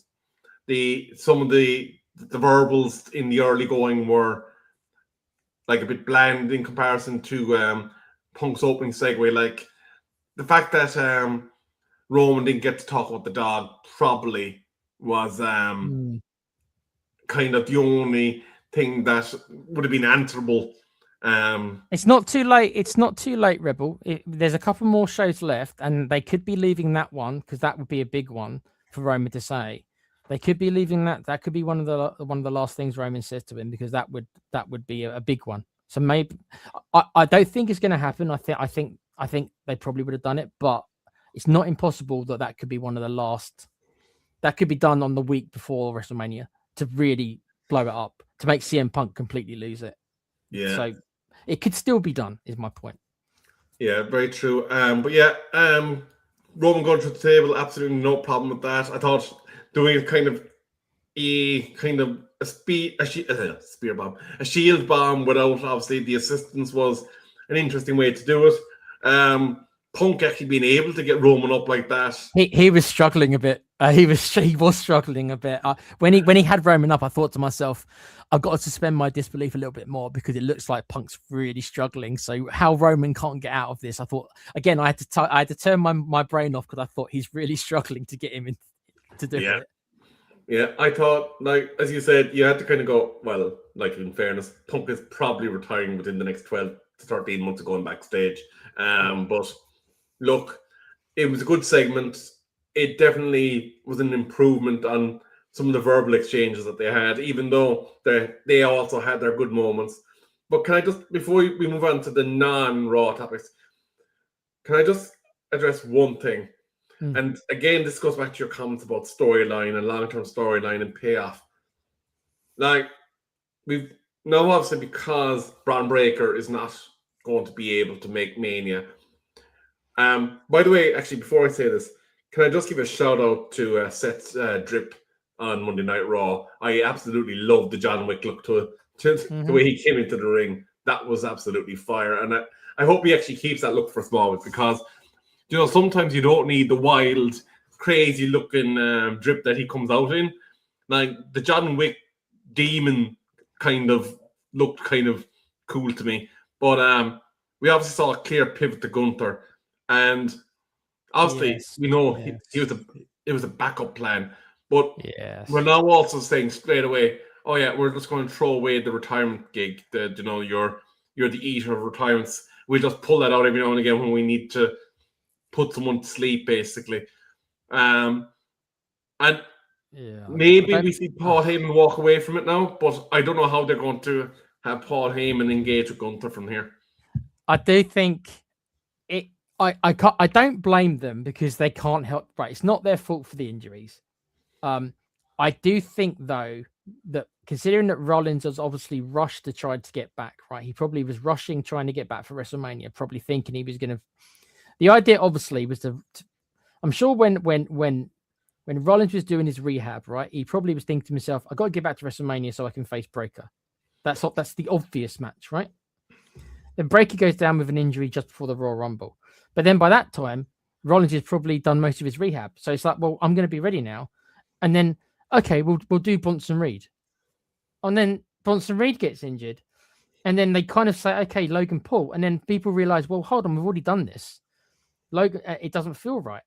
some of the verbals in the early going were like a bit bland in comparison to Punk's opening segue. Like the fact that Roman didn't get to talk about the dog probably was kind of the only thing that would have been answerable. It's not too late. It's not too late, Rebel. There's a couple more shows left, and they could be leaving that one because that would be a big one for Roman to say. They could be leaving that. That could be one of the last things Roman says to him because that would be a big one. So maybe I don't think it's going to happen. I think they probably would have done it, but it's not impossible that could be one of the last. That could be done on the week before WrestleMania to really blow it up, to make CM Punk completely lose it. Yeah. So it could still be done, is my point. Yeah, very true. But yeah, Roman going to the table, absolutely no problem with that. I thought doing kind of a spear bomb, a shield bomb without obviously the assistance was an interesting way to do it. Punk actually being able to get Roman up like that. He was struggling a bit. He was struggling a bit. When he had Roman up, I thought to myself, I've got to suspend my disbelief a little bit more because it looks like Punk's really struggling. So how Roman can't get out of this, I thought again I had to turn my brain off because I thought he's really struggling to get him to do it. Yeah, I thought, like as you said, you had to kind of go, well, like in fairness, Punk is probably retiring within the next 12 to 13 months of going backstage. But look, it was a good segment. It definitely was an improvement on some of the verbal exchanges that they had, even though they also had their good moments. But can I just, before we move on to the non-Raw topics, can I just address one thing? And again, this goes back to your comments about storyline and long-term storyline and payoff. Like, we've now obviously because Braun Breaker is not going to be able to make Mania. By the way, actually, before I say this, can I just give a shout out to Seth's drip on Monday Night Raw? I absolutely loved the John Wick look to the way he came into the ring. That was absolutely fire. And I hope he actually keeps that look for Smallwood because, you know, sometimes you don't need the wild, crazy looking drip that he comes out in. Like the John Wick demon kind of looked kind of cool to me. But we obviously saw a clear pivot to Gunther, and obviously we know it was a backup plan. But we're now also saying straight away, oh yeah, we're just going to throw away the retirement gig. You're the eater of retirements. We just pull that out every now and again when we need to put someone to sleep, basically. And maybe we see Paul Heyman walk away from it now, but I don't know how they're going to have Paul Heyman engage with Gunther from here. I do think it. I don't blame them because they can't help. Right, it's not their fault for the injuries. I do think though that considering that Rollins has obviously rushed to try to get back, right? He probably was rushing trying to get back for WrestleMania, probably thinking he was going to. The idea obviously was to. I'm sure when Rollins was doing his rehab, right, he probably was thinking to himself, "I got to get back to WrestleMania so I can face Breaker." That's the obvious match, right? Then Breaker goes down with an injury just before the Royal Rumble, but then by that time, Rollins has probably done most of his rehab, so it's like, well, I'm going to be ready now, and then okay, we'll do Bronson Reed, and then Bronson Reed gets injured, and then they kind of say, okay, Logan Paul, and then people realize, well, hold on, we've already done this. Logan, it doesn't feel right.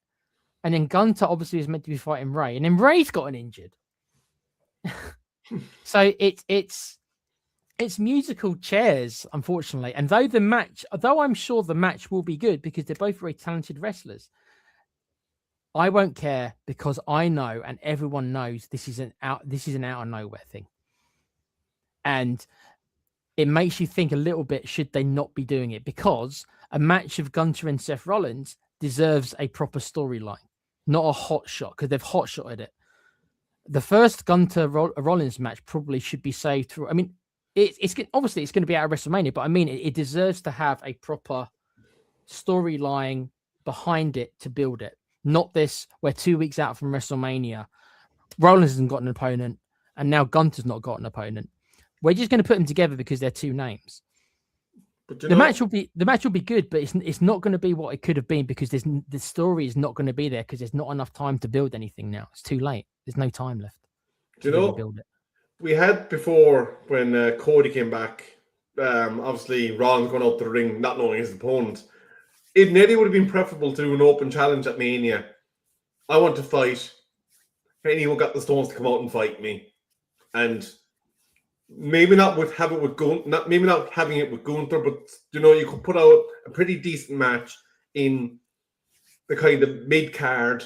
And then Gunther obviously is meant to be fighting Ray, and then Ray's gotten injured. So it's musical chairs, unfortunately. And though I'm sure the match will be good because they're both very talented wrestlers, I won't care because I know and everyone knows this is an out of nowhere thing. And it makes you think a little bit, should they not be doing it? Because a match of Gunther and Seth Rollins deserves a proper storyline. Not a hot shot, because they've hot shotted it. The first Gunther Rollins match probably should be saved through. I mean, it's obviously it's going to be out of WrestleMania, but I mean, it deserves to have a proper storyline behind it to build it. Not this, we're 2 weeks out from WrestleMania. Rollins hasn't got an opponent, and now Gunther's not got an opponent. We're just going to put them together because they're two names. But the match will be good, but it's not going to be what it could have been because the story is not going to be there because there's not enough time to build anything now. It's too late. There's no time left. Do you know? Build it. We had before when Cody came back. Obviously, Rollins going up to the ring, not knowing his opponent. It nearly would have been preferable to do an open challenge at Mania. I want to fight. Anyone got the stones to come out and fight me, and. Maybe not having it with Gunther, but you could put out a pretty decent match in the kind of mid card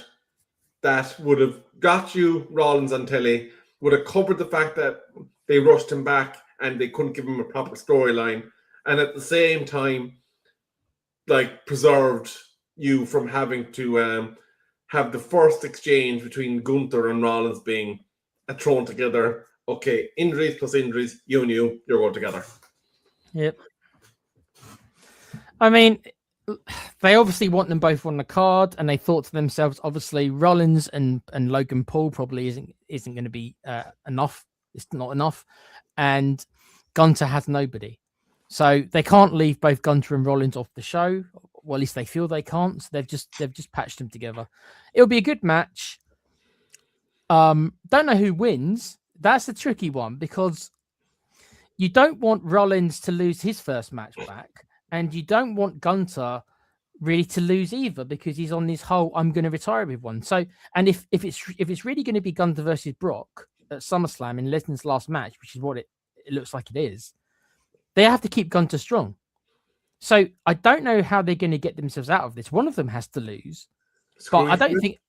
that would have got you Rollins on telly, would have covered the fact that they rushed him back and they couldn't give him a proper storyline, and at the same time, like preserved you from having to have the first exchange between Gunther and Rollins being thrown together. Okay, injuries plus injuries, you're going together. Yep. I mean, they obviously want them both on the card, and they thought to themselves, obviously, Rollins and Logan Paul probably isn't going to be enough. It's not enough, and Gunther has nobody, so they can't leave both Gunther and Rollins off the show. Well, at least they feel they can't. So they've just patched them together. It'll be a good match. Don't know who wins. That's a tricky one because you don't want Rollins to lose his first match back, and you don't want Gunther really to lose either because he's on this whole "I'm going to retire with one." So, and if it's really going to be Gunther versus Brock at SummerSlam in Lesnar's last match, which is what it looks like it is, they have to keep Gunther strong. So I don't know how they're going to get themselves out of this. One of them has to lose, but I don't think.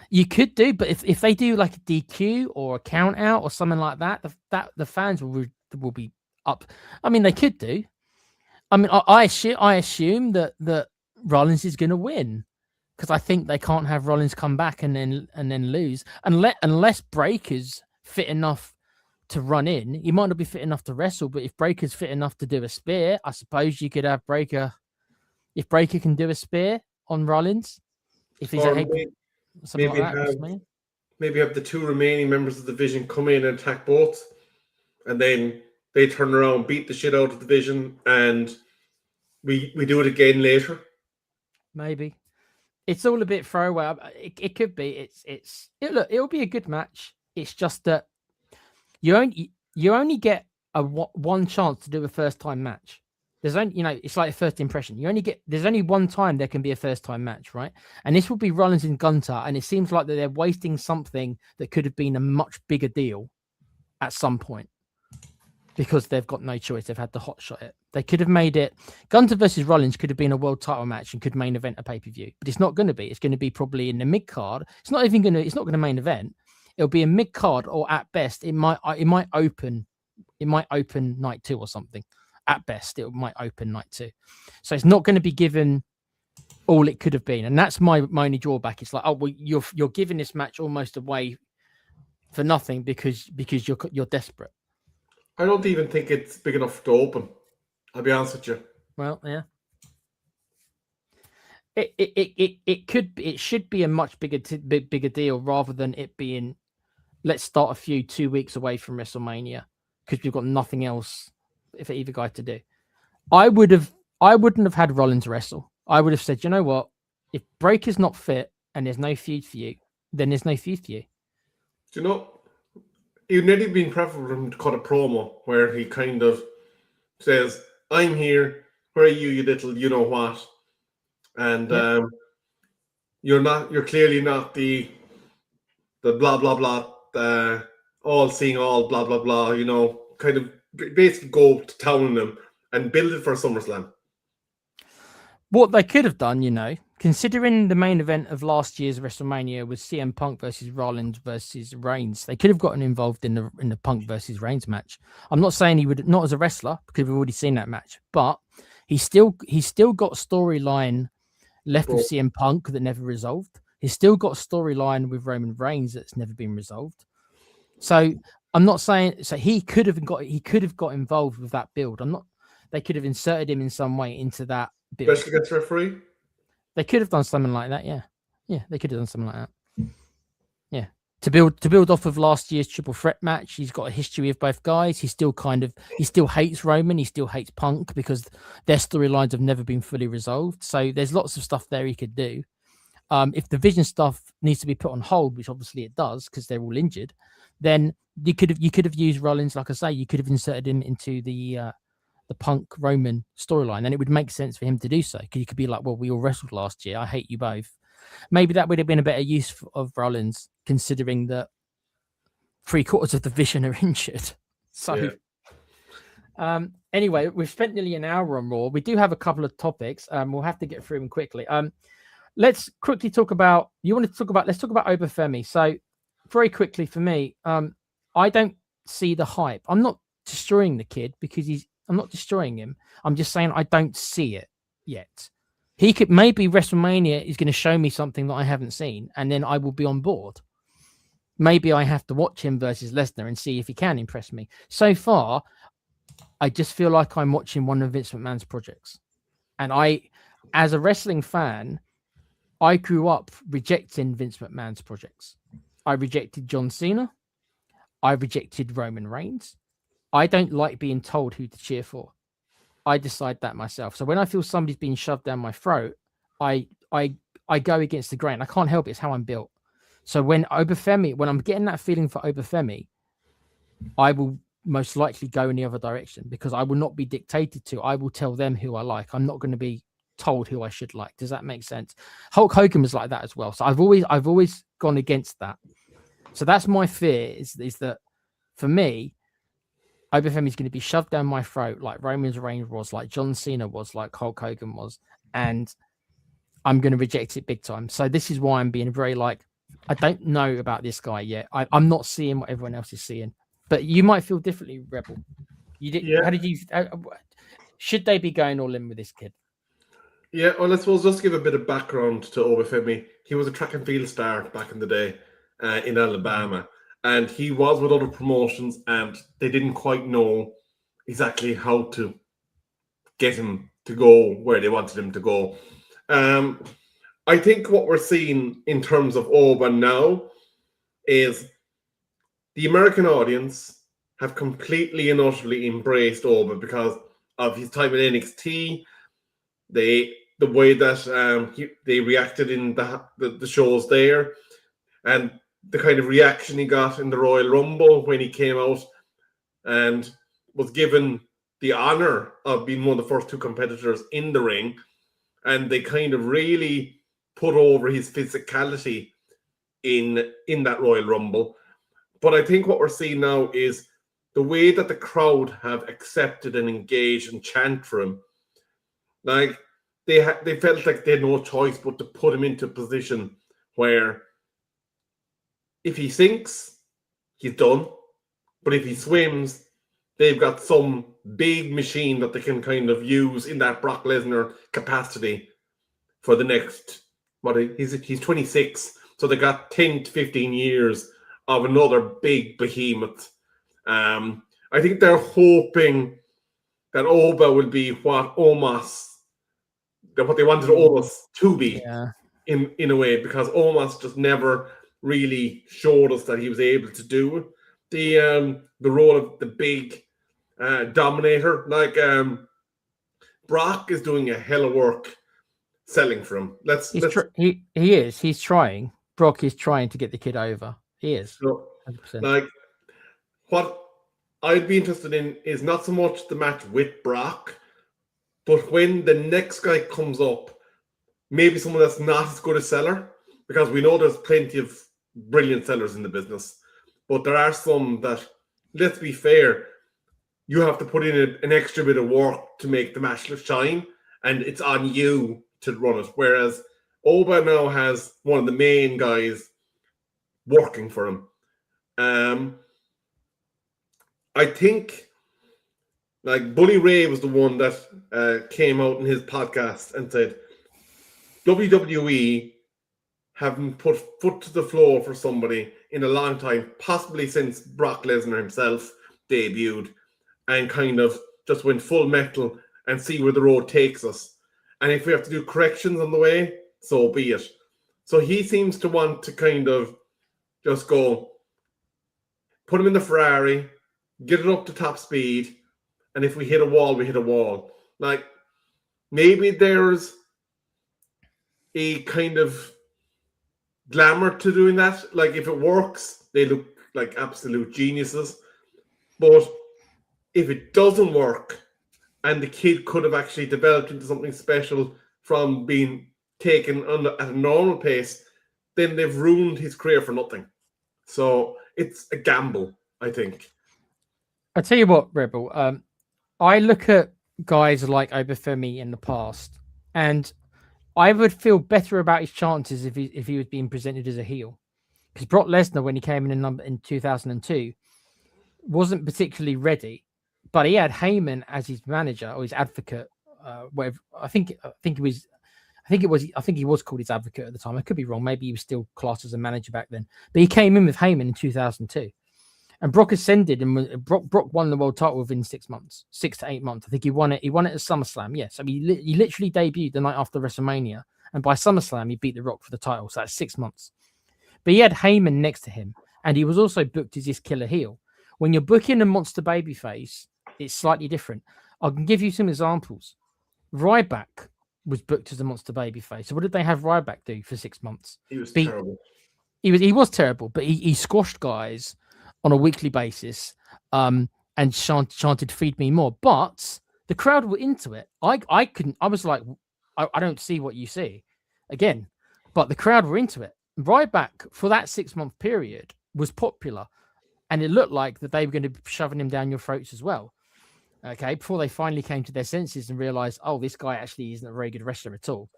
You could do, but if they do like a DQ or a count out or something like that, the fans will be up. I mean, they could do. I mean, I assume that Rollins is going to win because I think they can't have Rollins come back and then lose unless Breaker's fit enough to run in. He might not be fit enough to wrestle, but if Breaker's fit enough to do a spear, I suppose you could have Breaker. If Breaker can do a spear on Rollins, if he's maybe have the two remaining members of the division come in and attack both, and then they turn around, beat the shit out of the division, and we do it again later. Maybe it's all a bit throwaway. It could be. It'll be a good match. It's just that You only get one chance to do a first time match. There's only, it's like a first impression. There's only one time there can be a first time match, right? And this will be Rollins and Gunter, and it seems like that they're wasting something that could have been a much bigger deal at some point because they've got no choice. They've had to hot shot it. They could have made it. Gunter versus Rollins could have been a world title match and could main event a pay per view, but it's not going to be. It's going to be probably in the mid card. It's not going to main event. It'll be a mid card, or at best, it might open. It might open night 2 or something. At best, it might open night 2. So it's not going to be given all it could have been, and that's my only drawback. It's like, oh well, you're giving this match almost away for nothing because you're desperate. I don't even think it's big enough to open. I'll be honest with you. Well, yeah. It should be a much bigger deal rather than it being, let's start a feud 2 weeks away from WrestleMania because we've got nothing else for either guy to do. I wouldn't have had Rollins wrestle. I would have said, you know what? If Breaker's not fit and there's no feud for you, then there's no feud for you. Do you know, it would nearly been preferable for him to cut a promo where he kind of says, I'm here, where are you, you little you know what? And you're clearly not the blah blah blah, all seeing all blah blah blah, kind of basically go to town on them and build it for SummerSlam. What they could have done, considering the main event of last year's WrestleMania was CM Punk versus Rollins versus Reigns, they could have gotten involved in the Punk versus Reigns match. I'm not saying he would, not as a wrestler, because we've already seen that match, but he's still got storyline left with CM Punk that never resolved. He's still got a storyline with Roman Reigns that's never been resolved. So I'm not saying, so he could have got involved with that build. They could have inserted him in some way into that build. Especially against referee? They could have done something like that, yeah. Yeah, they could have done something like that. Yeah. To build off of last year's triple threat match, he's got a history of both guys. He still hates Roman, he still hates Punk because their storylines have never been fully resolved. So there's lots of stuff there he could do. If the Vision stuff needs to be put on hold, which obviously it does because they're all injured, then you could have used Rollins, like I say, you could have inserted him into the Punk Roman storyline, and it would make sense for him to do so because you could be like, well, we all wrestled last year, I hate you both. Maybe that would have been a better use of Rollins, considering that 3/4 of the Vision are injured. So anyway, we've spent nearly an hour on Raw. We do have a couple of topics. We'll have to get through them quickly. Let's quickly talk about, let's talk about Oba Femi. So very quickly for me, I don't see the hype. I'm not destroying the kid because I'm not destroying him. I'm just saying I don't see it yet. He could, maybe WrestleMania is going to show me something that I haven't seen, and then I will be on board. Maybe I have to watch him versus Lesnar and see if he can impress me. So far, I just feel like I'm watching one of Vince McMahon's projects. And as a wrestling fan, I grew up rejecting Vince McMahon's projects. I rejected John Cena. I rejected Roman Reigns. I don't like being told who to cheer for. I decide that myself. So when I feel somebody's being shoved down my throat, I go against the grain. I can't help it. It's how I'm built. So when I'm getting that feeling for Oba Femi, I will most likely go in the other direction because I will not be dictated to. I will tell them who I like. I'm not going to be told who I should like. Does that make sense? Hulk Hogan was like that as well. So I've always gone against that. So that's my fear is that for me, Oba Femi is going to be shoved down my throat like Roman Reigns was, like John Cena was, like Hulk Hogan was, and I'm going to reject it big time. So this is why I'm being very I don't know about this guy yet. I'm not seeing what everyone else is seeing, but you might feel differently, Rebel. How did you? Should they be going all in with this kid? Yeah, well, I suppose just to give a bit of background to Oba Femi, he was a track and field star back in the day in Alabama. And he was with other promotions, and they didn't quite know exactly how to get him to go where they wanted him to go. I think what we're seeing in terms of Oba now is the American audience have completely and utterly embraced Oba because of his time in NXT, the way that they reacted in the shows there, and the kind of reaction he got in the Royal Rumble when he came out and was given the honor of being one of the first two competitors in the ring. And they kind of really put over his physicality in that Royal Rumble. But I think what we're seeing now is the way that the crowd have accepted and engaged and chant for him. Like, they felt like they had no choice but to put him into a position where if he sinks, he's done. But if he swims, they've got some big machine that they can kind of use in that Brock Lesnar capacity for the next, he's 26, so they got 10 to 15 years of another big behemoth. I think they're hoping that Oba will be what they wanted Omos to be, in a way, because Omos just never really showed us that he was able to do the role of the big dominator. Like, Brock is doing a hell of work selling for him. He is. He's trying. Brock is trying to get the kid over. He is. So, like, what I'd be interested in is not so much the match with Brock, but when the next guy comes up, maybe someone that's not as good a seller, because we know there's plenty of brilliant sellers in the business, but there are some that, let's be fair, you have to put in an extra bit of work to make the match shine, and it's on you to run it. Whereas Oba now has one of the main guys working for him. I think, like, Bully Ray was the one that came out in his podcast and said WWE haven't put foot to the floor for somebody in a long time, possibly since Brock Lesnar himself debuted, and kind of just went full metal and see where the road takes us. And if we have to do corrections on the way, so be it. So he seems to want to kind of just go, put him in the Ferrari, get it up to top speed, and if we hit a wall, we hit a wall. Like, maybe there's a kind of glamour to doing that. Like, if it works, they look like absolute geniuses. But if it doesn't work, and the kid could have actually developed into something special from being taken at a normal pace, then they've ruined his career for nothing. So it's a gamble, I think. I tell you what, Rebel. I look at guys like Oba Femi in the past, and I would feel better about his chances if he was being presented as a heel. Because Brock Lesnar, when he came in 2002, wasn't particularly ready, but he had Heyman as his manager or his advocate. Whatever. I think he was called his advocate at the time. I could be wrong. Maybe he was still classed as a manager back then. But he came in with Heyman in 2002. And Brock ascended, and Brock won the world title within 6 months, 6 to 8 months. I think he won it. He won it at SummerSlam. Yes, I mean, he literally debuted the night after WrestleMania, and by SummerSlam he beat The Rock for the title. So that's 6 months. But he had Heyman next to him, and he was also booked as his killer heel. When you're booking a monster babyface, it's slightly different. I can give you some examples. Ryback was booked as a monster babyface. So what did they have Ryback do for 6 months? He was terrible. He was terrible, but he squashed guys on a weekly basis, and chanted "Feed me more." But the crowd were into it. I couldn't. I was like, I don't see what you see again, but the crowd were into it. Ryback for that 6 month period was popular, and it looked like that they were going to be shoving him down your throats as well. Okay, before they finally came to their senses and realized, oh, this guy actually isn't a very good wrestler at all.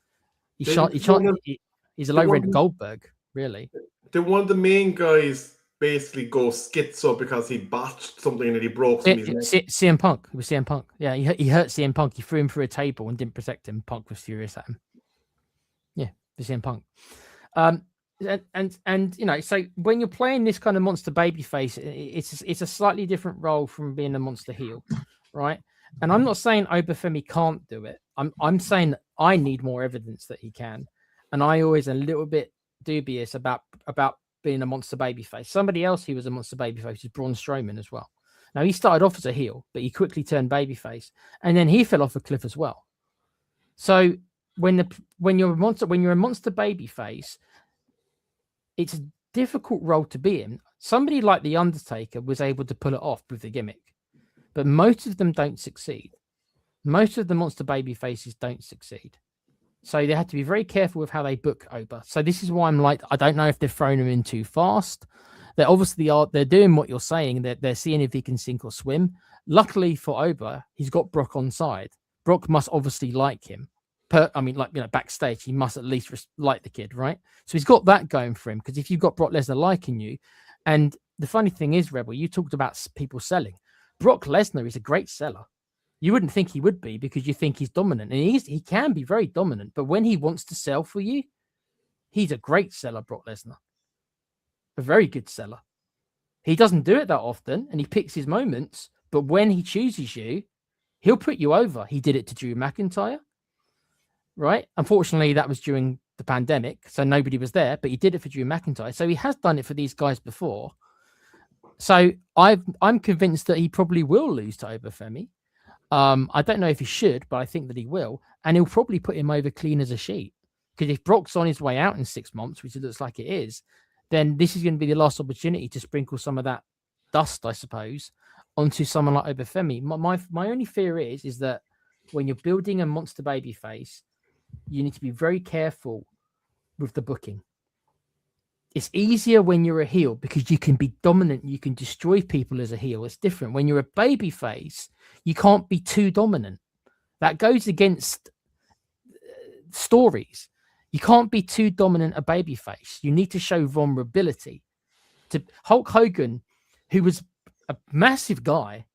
He's a low rent Goldberg, really. Then one of the main guys basically go schizo because he botched something and he broke CM Punk. It was CM Punk. Yeah, he hurt CM Punk. He threw him through a table and didn't protect him. Punk was furious at him. Yeah, for CM Punk. And you know, so when you're playing this kind of monster babyface, it's a slightly different role from being a monster heel, right? And I'm not saying Oba Femi can't do it. I'm saying that I need more evidence that he can, and I always a little bit dubious about being a monster babyface. Somebody else who was a monster babyface is Braun Strowman as well. Now he started off as a heel, but he quickly turned babyface, and then he fell off a cliff as well. So when you're a monster babyface, it's a difficult role to be in. Somebody like The Undertaker was able to pull it off with the gimmick. but most of them don't succeed. Most of the monster baby faces don't succeed. So they have to be very careful with how they book Oba. So this is why I'm like, I don't know if they're throwing him in too fast. They obviously are. They're doing what you're saying. They're seeing if he can sink or swim. Luckily for Oba, he's got Brock on side. Brock must obviously like him. Backstage, he must at least like the kid, right? So he's got that going for him. Because if you've got Brock Lesnar liking you, and the funny thing is, Rebel, you talked about people selling. Brock Lesnar is a great seller. You wouldn't think he would be because you think he's dominant, and he can be very dominant. But when he wants to sell for you, he's a great seller, Brock Lesnar. A very good seller. He doesn't do it that often, and he picks his moments. But when he chooses you, he'll put you over. He did it to Drew McIntyre, right? Unfortunately, that was during the pandemic, so nobody was there. But he did it for Drew McIntyre, so he has done it for these guys before. So I'm convinced that he probably will lose to Oba Femi. I don't know if he should, but I think that he will, and he'll probably put him over clean as a sheet. Because if Brock's on his way out in 6 months, which it looks like it is, then this is going to be the last opportunity to sprinkle some of that dust, I suppose, onto someone like Oba Femi. My only fear is that when you're building a monster baby face, you need to be very careful with the booking. It's easier when you're a heel because you can be dominant. You can destroy people as a heel. It's different. When you're a baby face, you can't be too dominant. That goes against stories. You can't be too dominant a baby face. You need to show vulnerability. To Hulk Hogan, who was a massive guy,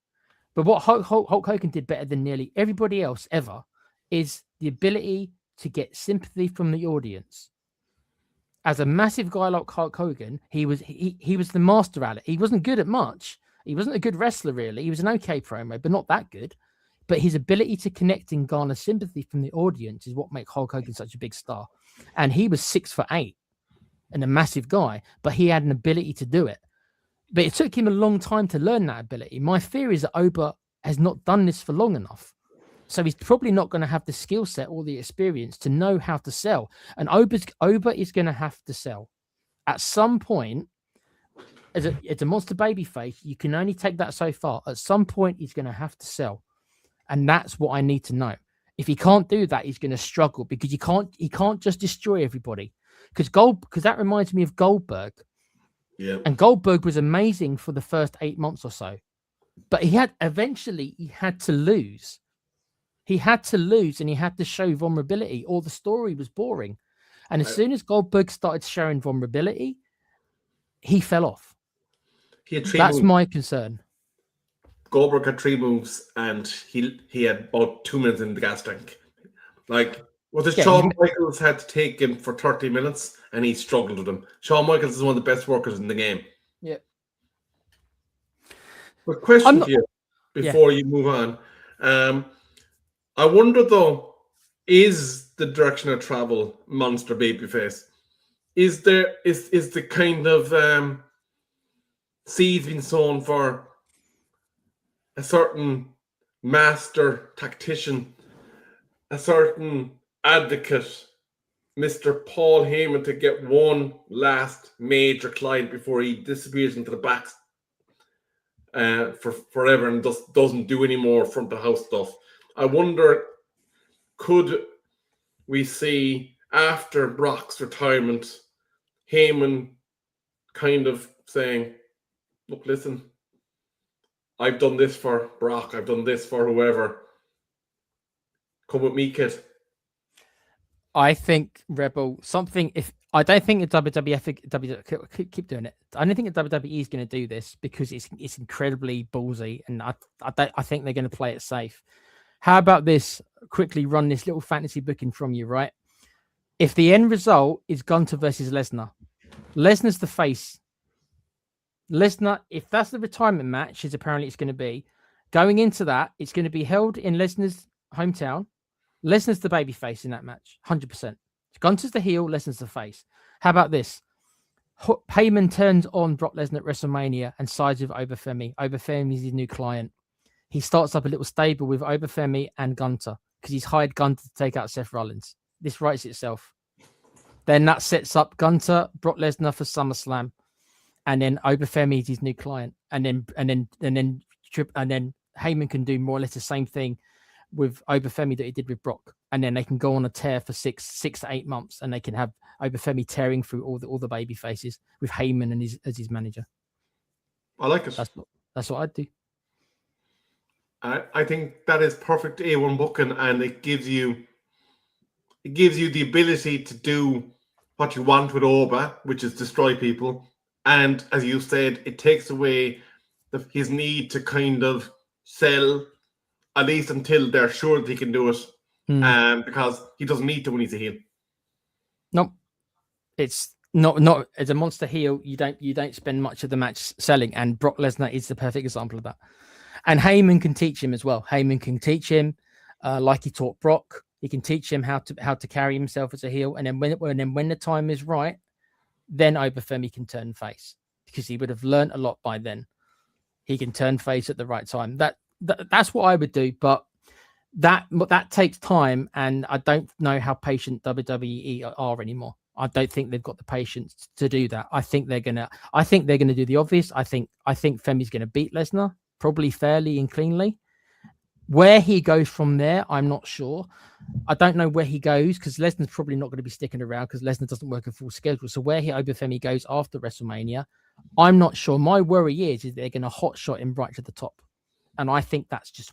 but what Hulk Hogan did better than nearly everybody else ever is the ability to get sympathy from the audience. As a massive guy like Hulk Hogan, he was the master at it. He wasn't good at much. He wasn't a good wrestler, really. He was an okay promo, but not that good. But his ability to connect and garner sympathy from the audience is what makes Hulk Hogan such a big star. And he was 6'8" and a massive guy, but he had an ability to do it. But it took him a long time to learn that ability. My fear is that Oba has not done this for long enough. So he's probably not going to have the skill set or the experience to know how to sell. And Oba is going to have to sell. At some point, as a monster baby face, you can only take that so far. At some point, he's going to have to sell. And that's what I need to know. If he can't do that, he's going to struggle because he can't just destroy everybody. Because that reminds me of Goldberg. Yeah. And Goldberg was amazing for the first 8 months or so. But he had to lose. He had to lose and he had to show vulnerability or the story was boring. And as soon as Goldberg started showing vulnerability, he fell off. That's my concern. Goldberg had 3 moves and he had about 2 minutes in the gas tank. Shawn Michaels had to take him for 30 minutes and he struggled with him. Shawn Michaels is one of the best workers in the game. Yeah. But question for you before you move on. I wonder though, is the direction of travel monster babyface? Is the kind of seeds being sown for a certain master tactician, a certain advocate, Mr. Paul Heyman, to get one last major client before he disappears into the back for forever and just doesn't do any more front of house stuff? I wonder, could we see after Brock's retirement, Heyman kind of saying, look, listen, I've done this for Brock, I've done this for whoever. Come with me, kid. I think, Rebel, I don't think the WWF keep doing it. I don't think the WWE is going to do this because it's incredibly ballsy, and I think they're going to play it safe. How about this? Quickly run this little fantasy booking from you, right? If the end result is Gunter versus Lesnar, Lesnar's the face. Lesnar, if that's the retirement match, as apparently it's going to be, going into that, it's going to be held in Lesnar's hometown. Lesnar's the baby face in that match, 100%. Gunter's the heel, Lesnar's the face. How about this? Heyman turns on Brock Lesnar at WrestleMania and sides with Oba Femi. Oba Femi is his new client. He starts up a little stable with Oba Femi and Gunter because he's hired Gunter to take out Seth Rollins. This writes itself. Then that sets up Gunter, Brock Lesnar for SummerSlam, and then Oba Femi is his new client, and then Heyman can do more or less the same thing with Oba Femi that he did with Brock, and then they can go on a tear for six to 8 months, and they can have Oba Femi tearing through all the baby faces with Heyman and as his manager. I like it. That's what I'd do. I think that is perfect A1 booking, and it gives you the ability to do what you want with Oba, which is destroy people. And as you said, it takes away his need to kind of sell, at least until they're sure that he can do it, because he doesn't need to when he's a heel. Nope. It's not as a monster heel. You don't spend much of the match selling, and Brock Lesnar is the perfect example of that. And Heyman can teach him as well. Heyman can teach him, like he taught Brock. He can teach him how to carry himself as a heel. And then when the time is right, then Oba Femi can turn face, because he would have learned a lot by then. He can turn face at the right time. That's what I would do, but that takes time, and I don't know how patient WWE are anymore. I don't think they've got the patience to do that. I think they're gonna do the obvious. I think Femi's gonna beat Lesnar, probably fairly and cleanly. Where he goes from there, I'm not sure. I don't know where he goes, because Lesnar's probably not going to be sticking around, because Lesnar doesn't work a full schedule. So where Oba Femi goes after WrestleMania, I'm not sure. My worry is they're going to hotshot him right to the top. And I think that's just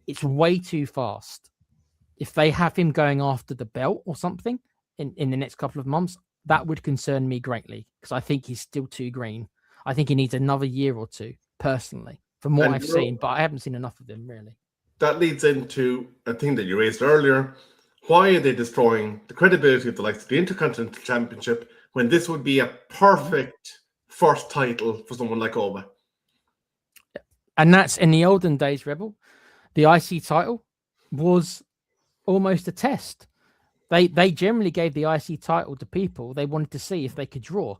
it's way too fast. If they have him going after the belt or something in the next couple of months, that would concern me greatly, because I think he's still too green. I think he needs another year or two, personally, from what I've seen, but I haven't seen enough of him, really. That leads into a thing that you raised earlier. Why are they destroying the credibility of the likes of the Intercontinental Championship when this would be a perfect first title for someone like Oba? And that's in the olden days, Rebel. The IC title was almost a test. They generally gave the IC title to people they wanted to see if they could draw.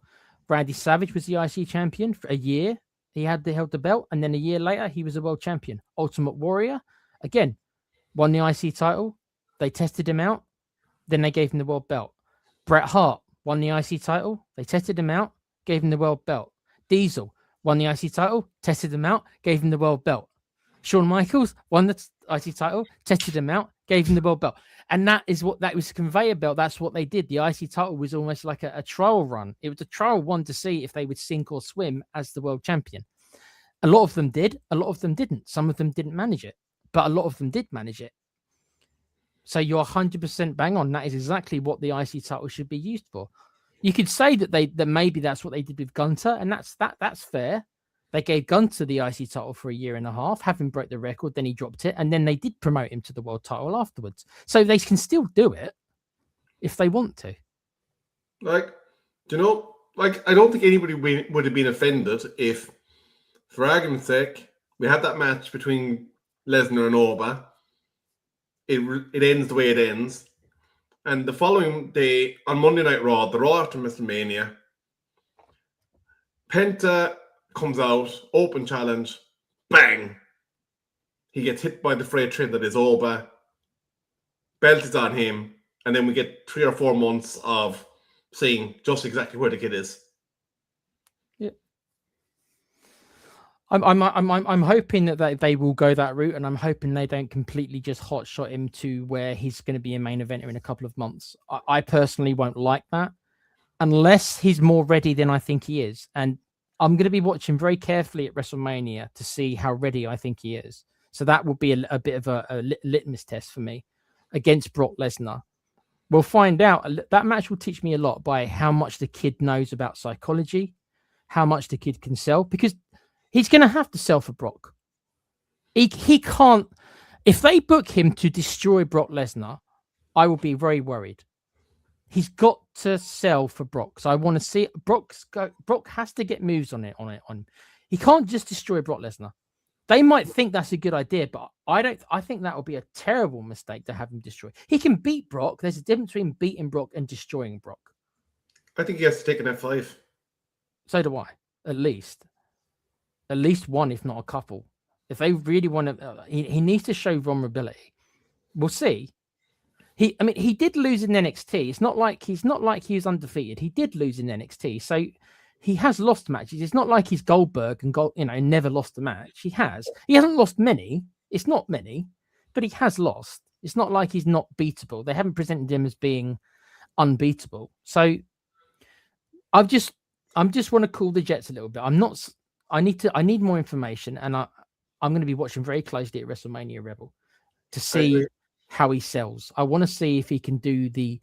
Randy Savage was the IC champion for a year. He held the belt, and then a year later, he was a world champion. Ultimate Warrior, again, won the IC title. They tested him out. Then they gave him the world belt. Bret Hart won the IC title. They tested him out, gave him the world belt. Diesel won the IC title, tested him out, gave him the world belt. Shawn Michaels won the IC title, tested him out, gave him the world belt. And that was a conveyor belt. That's what they did. The IC title was almost like a trial run. It was a trial one to see if they would sink or swim as the world champion. A lot of them did. A lot of them didn't. Some of them didn't manage it, but a lot of them did manage it. So you're 100% bang on. That is exactly what the IC title should be used for. You could say that maybe that's what they did with Gunter, and that's fair. They gave Gunter the IC title for a year and a half, having broke the record, then he dropped it, and then they did promote him to the world title afterwards. So they can still do it if they want to. I don't think anybody would have been offended if, for argument's sake, we had that match between Lesnar and Oba. It ends the way it ends. And the following day, on Monday Night Raw, the Raw after WrestleMania, Penta comes out, open challenge, bang! He gets hit by the freight train that is Oba. Belt is on him, and then we get 3 or 4 months of seeing just exactly where the kid is. Yeah, I'm hoping that they will go that route, and I'm hoping they don't completely just hotshot him to where he's going to be a main eventer in a couple of months. I personally won't like that unless he's more ready than I think he is, and I'm going to be watching very carefully at WrestleMania to see how ready I think he is. So that will be a bit of a litmus test for me against Brock Lesnar. We'll find out. That match will teach me a lot by how much the kid knows about psychology, how much the kid can sell, because he's going to have to sell for Brock. He can't. If they book him to destroy Brock Lesnar, I will be very worried. He's got to sell for Brock. So I want to see Brock has to get moves on it. He can't just destroy Brock Lesnar. They might think that's a good idea, but I don't. I think that would be a terrible mistake to have him destroy. He can beat Brock. There's a difference between beating Brock and destroying Brock. I think he has to take an F5. So do I. At least one, if not a couple. If they really want to, he needs to show vulnerability. We'll see. He did lose in NXT. It's not like he was undefeated. He did lose in NXT. So he has lost matches. It's not like he's Goldberg and never lost a match. He hasn't lost many. It's not many, but he has lost. It's not like he's not beatable. They haven't presented him as being unbeatable. So I'm just want to cool the jets a little bit. I need more information, and I'm going to be watching very closely at WrestleMania Rebel to see how he sells. I want to see if he can do the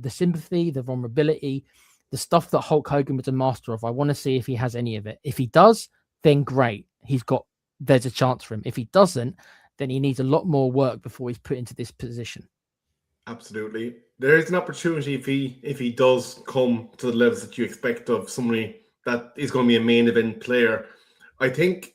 sympathy, the vulnerability, the stuff that Hulk Hogan was a master of. I want to see if he has any of it. If he does, then great. There's a chance for him. If he doesn't, then he needs a lot more work before he's put into this position. Absolutely. There is an opportunity if he does come to the levels that you expect of somebody that is going to be a main event player. I think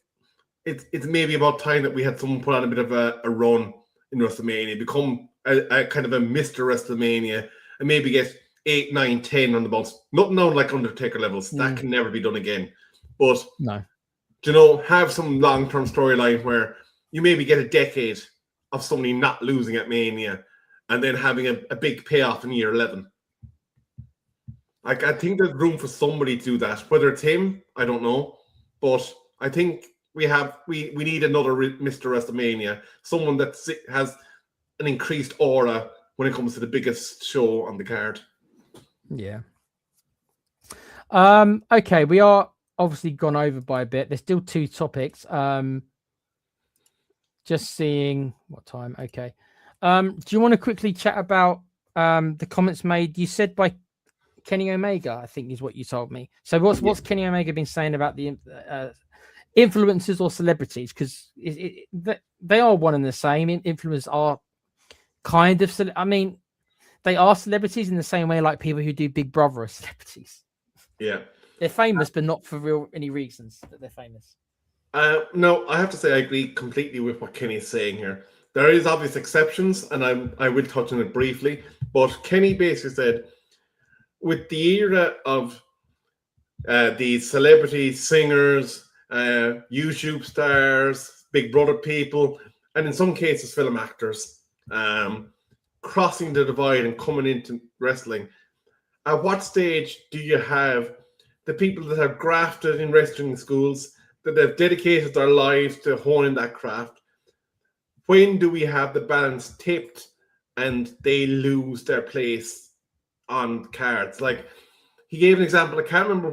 it's maybe about time that we had someone put on a bit of a run in WrestleMania, become a kind of a Mr. WrestleMania, and maybe get 8, 9, 10 on the bounce. Not like Undertaker levels. That can never be done again. But no, have some long-term storyline where you maybe get a decade of somebody not losing at Mania, and then having a big payoff in year 11. Like, I think there's room for somebody to do that. Whether it's him, I don't know. But I think we need another Mr. WrestleMania. Someone that has an increased aura when it comes to the biggest show on the card. Yeah. Okay, we are obviously gone over by a bit. There's still 2 topics. Just seeing what time. Okay. Do you want to quickly chat about the comments made? You said by Kenny Omega, I think is what you told me. So what's Kenny Omega been saying about the influencers or celebrities? Because they are one and the same. Influencers are kind of, they are celebrities in the same way like people who do Big Brother are celebrities. Yeah. They're famous, but not for any reasons that they're famous. No, I have to say I agree completely with what Kenny's saying here. There is obvious exceptions, and I will touch on it briefly. But Kenny basically said, with the era of these celebrities, singers, YouTube stars, Big Brother people, and in some cases film actors, crossing the divide and coming into wrestling, at what stage do you have the people that have grafted in wrestling schools, that have dedicated their lives to honing that craft? When do we have the balance tipped and they lose their place on cards? Like, he gave an example. I can't remember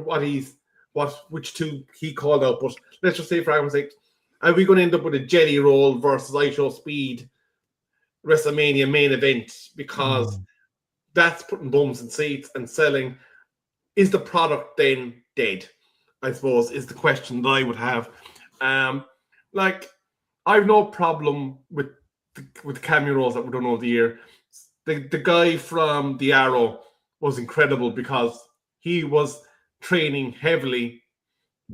which 2 he called out, but let's just say, for argument's sake, are we going to end up with a Jelly Roll versus IShowSpeed WrestleMania main event? Because that's putting bums in seats and selling. Is the product then dead? I suppose is the question that I would have. I've no problem with the cameo roles that were done over the year. The guy from The Arrow was incredible because he was training heavily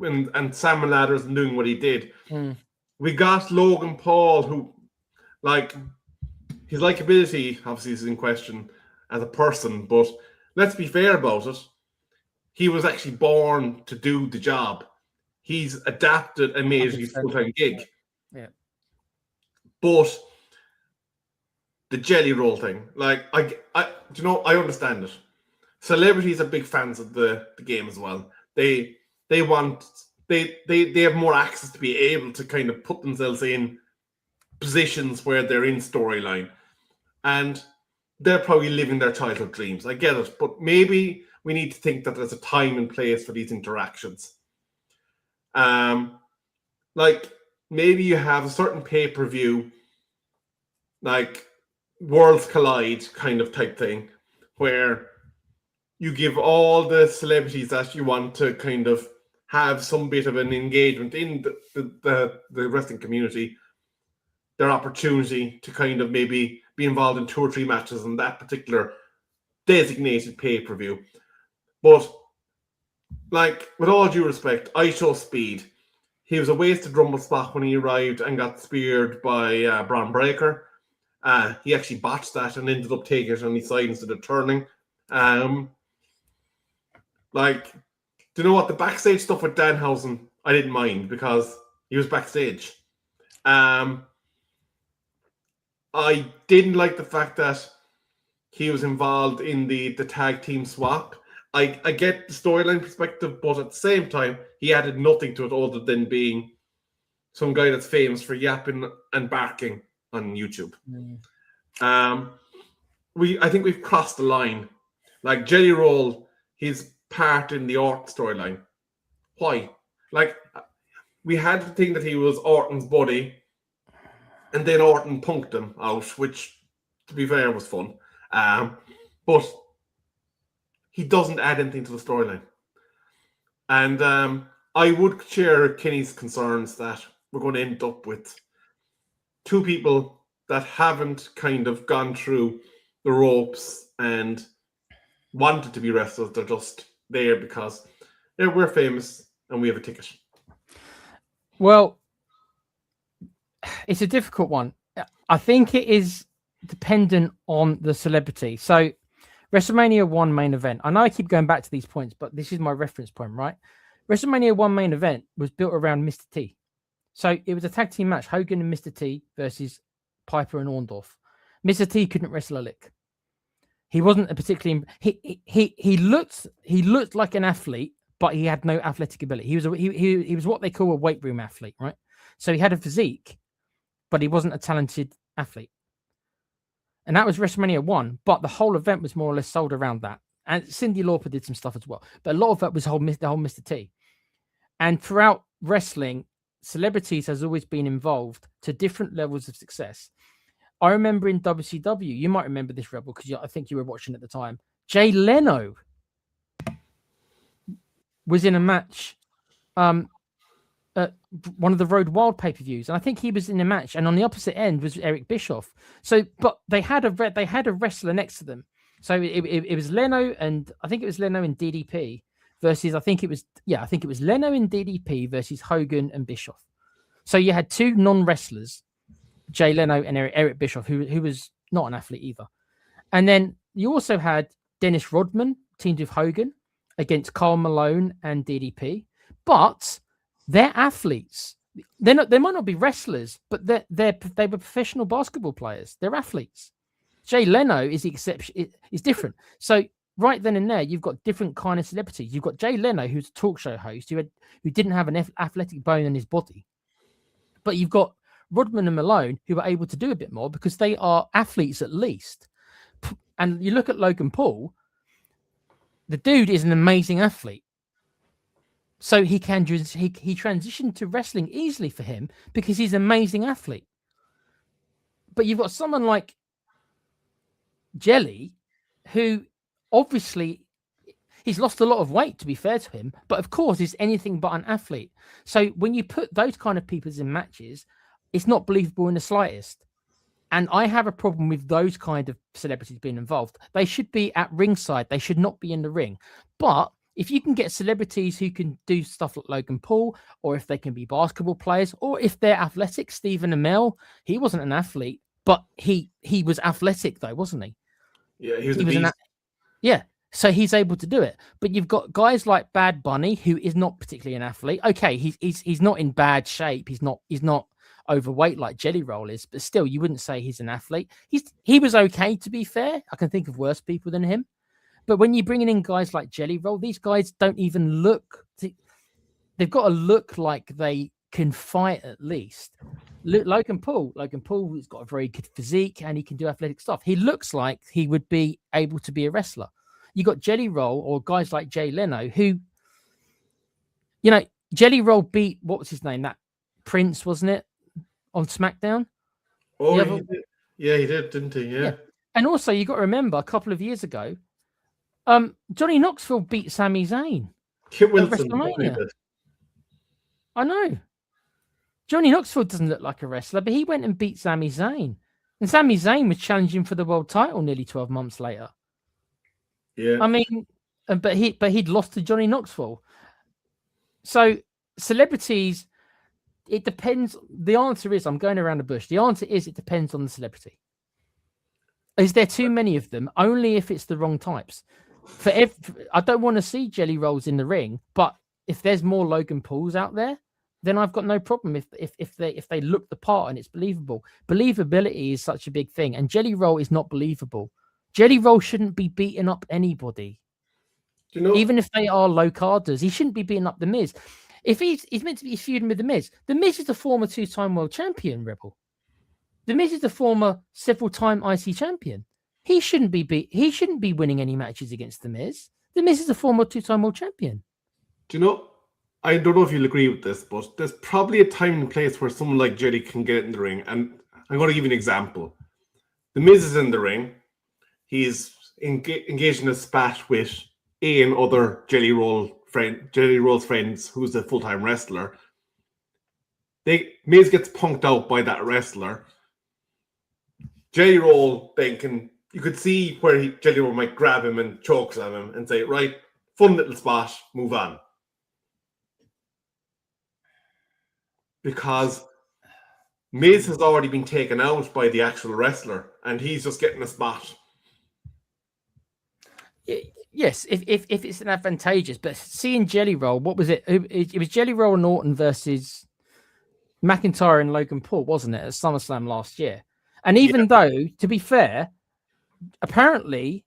and salmon ladders and doing what he did. We got Logan Paul, who, his likability obviously is in question as a person, but let's be fair about it. He was actually born to do the job. He's adapted and made it his full-time gig. Yeah. But the Jelly Roll thing, I understand it. Celebrities are big fans of the game as well. They have more access to be able to kind of put themselves in positions where they're in storyline, and they're probably living their childhood dreams. I get it, but maybe we need to think that there's a time and place for these interactions. Maybe you have a certain pay-per-view, like Worlds Collide kind of type thing, where you give all the celebrities that you want to kind of have some bit of an engagement in the wrestling community, their opportunity to kind of maybe be involved in 2 or 3 matches on that particular designated pay-per-view. But, with all due respect, IShowSpeed, he was a wasted Rumble spot when he arrived and got speared by Braun Breaker. He actually botched that and ended up taking it on his side instead of turning. Do you know what? The backstage stuff with Danhausen, I didn't mind because he was backstage. I didn't like the fact that he was involved in the tag team swap, I get the storyline perspective, but at the same time, he added nothing to it other than being some guy that's famous for yapping and barking on YouTube. I think we've crossed the line. Like Jelly Roll, his part in the Orton storyline. Why? Like, we had the thing that he was Orton's buddy, and then Orton punked him out, which, to be fair, was fun. But he doesn't add anything to the storyline. And I would share Kenny's concerns that we're going to end up with two people that haven't kind of gone through the ropes and wanted to be wrestlers. They're just there because we're famous and we have a ticket. Well, it's a difficult one. I think it is dependent on the celebrity. So WrestleMania 1 main event. I know I keep going back to these points, but this is my reference point, right? WrestleMania 1 main event was built around Mr. T. So it was a tag team match, Hogan and Mr. T versus Piper and Orndorff. Mr. T couldn't wrestle a lick. He wasn't a particularly he looked like an athlete, but he had no athletic ability. He was what they call a weight room athlete, right? So he had a physique, but he wasn't a talented athlete. And that was WrestleMania 1, but the whole event was more or less sold around that. And Cyndi Lauper did some stuff as well. But a lot of that was the whole Mr. T. And throughout wrestling, celebrities has always been involved to different levels of success. I remember in WCW, you might remember this, Rebel, because I think you were watching at the time. Jay Leno was in a match at one of the Road Wild pay-per-views, and I think he was in a match, and on the opposite end was Eric Bischoff. So, but they had a wrestler next to them. So it was Leno, and I think it was Leno and DDP versus I think it was Leno and DDP versus Hogan and Bischoff. So you had two non-wrestlers, Jay Leno and Eric Bischoff, who was not an athlete either. And then you also had Dennis Rodman teamed with Hogan against Karl Malone and DDP, but they're athletes. They might not be wrestlers, but they were professional basketball players. They're athletes. Jay Leno is the exception. It's different. So right then and there, you've got different kind of celebrities. You've got Jay Leno, who's a talk show host, who didn't have an athletic bone in his body, but you've got Rodman and Malone, who are able to do a bit more because they are athletes at least. And you look at Logan Paul, the dude is an amazing athlete. So he transitioned to wrestling easily for him because he's an amazing athlete. But you've got someone like Jelly, who obviously he's lost a lot of weight, to be fair to him, but of course is anything but an athlete. So when you put those kind of people in matches, it's not believable in the slightest. And I have a problem with those kind of celebrities being involved. They should be at ringside. They should not be in the ring. But if you can get celebrities who can do stuff like Logan Paul, or if they can be basketball players, or if they're athletic, Stephen Amell, he wasn't an athlete, but he was athletic though, wasn't he? Yeah, he was a beast. Yeah, so he's able to do it. But you've got guys like Bad Bunny, who is not particularly an athlete. Okay, he's not in bad shape. He's not overweight like Jelly Roll is, but still, you wouldn't say he's an athlete. He was okay, to be fair. I can think of worse people than him. But when you're bringing in guys like Jelly Roll, these guys don't even look. They've got to look like they can fight at least. Logan Paul has got a very good physique and he can do athletic stuff. He looks like he would be able to be a wrestler. You got Jelly Roll or guys like Jay Leno who, Jelly Roll beat, what was his name? That Prince, wasn't it? On SmackDown. Oh, he did. Yeah, he did, didn't he? Yeah. And also, you got to remember, a couple of years ago, Johnny Knoxville beat Sami Zayn. Kit Wilson. I know. Johnny Knoxville doesn't look like a wrestler, but he went and beat Sami Zayn. And Sami Zayn was challenging for the world title nearly 12 months later. Yeah. I mean, but he'd lost to Johnny Knoxville. So celebrities, it depends. The answer is, I'm going around the bush. The answer is, it depends on the celebrity. Is there too many of them? Only if it's the wrong types. I don't want to see Jelly Rolls in the ring, but if there's more Logan Pauls out there, then I've got no problem if they look the part and it's believable. Believability is such a big thing, and Jelly Roll is not believable. Jelly Roll shouldn't be beating up anybody. Even if they are low carders, he shouldn't be beating up The Miz. If he's meant to be feuding with The Miz is a former 2-time world champion, Rebel. The Miz is a former several-time IC champion. He shouldn't be winning any matches against The Miz. The Miz is a former 2-time world champion. I don't know if you'll agree with this, but there's probably a time and place where someone like Jelly can get in the ring. And I'm going to give you an example. The Miz is in the ring. He's engaged in a spat with Ian, other Jelly Roll's friends, who's a full-time wrestler. Miz gets punked out by that wrestler. Jelly Roll then you could see where Jelly Roll might grab him and chokes on him and say, right, fun little spot, move on. Because Miz has already been taken out by the actual wrestler and he's just getting a spot. Yes, if it's an advantageous, but seeing Jelly Roll, what was it? It was Jelly Roll and Orton versus McIntyre and Logan Paul, wasn't it, at SummerSlam last year? And even though, to be fair, apparently,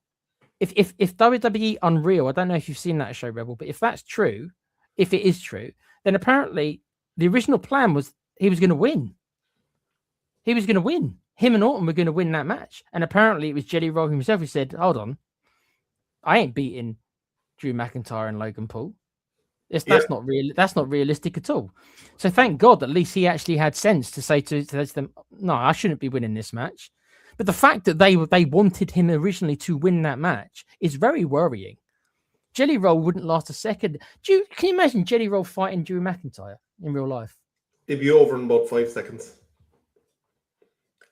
if WWE Unreal, I don't know if you've seen that show, Rebel, but if that's true, if it is true, then apparently the original plan was he was going to win. He was going to win. Him and Orton were going to win that match. And apparently it was Jelly Roll himself who said, hold on, I ain't beating Drew McIntyre and Logan Paul. That's not real. That's not realistic at all. So thank God, at least he actually had sense to say to them, "No, I shouldn't be winning this match." But the fact that they wanted him originally to win that match is very worrying. Jelly Roll wouldn't last a second. Can you imagine Jelly Roll fighting Drew McIntyre in real life? It'd be over in about 5 seconds,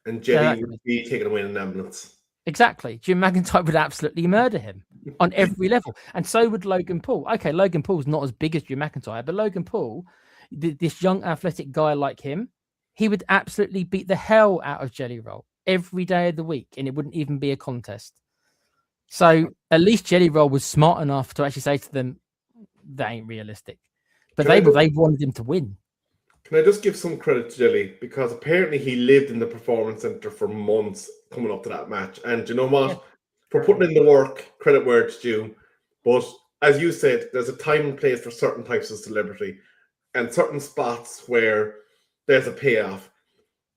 and Jelly would be taken away in an ambulance. Exactly. Drew McIntyre would absolutely murder him on every level. And so would Logan Paul. Okay, Logan Paul's not as big as Drew McIntyre, but Logan Paul, this young athletic guy like him, he would absolutely beat the hell out of Jelly Roll every day of the week, and it wouldn't even be a contest. So at least Jelly Roll was smart enough to actually say to them, that ain't realistic. But they wanted him to win. Can I just give some credit to Jelly? Because apparently he lived in the Performance Center for months coming up to that match. And you know what? Yeah. For putting in the work, credit where it's due. But as you said, there's a time and place for certain types of celebrity and certain spots where there's a payoff.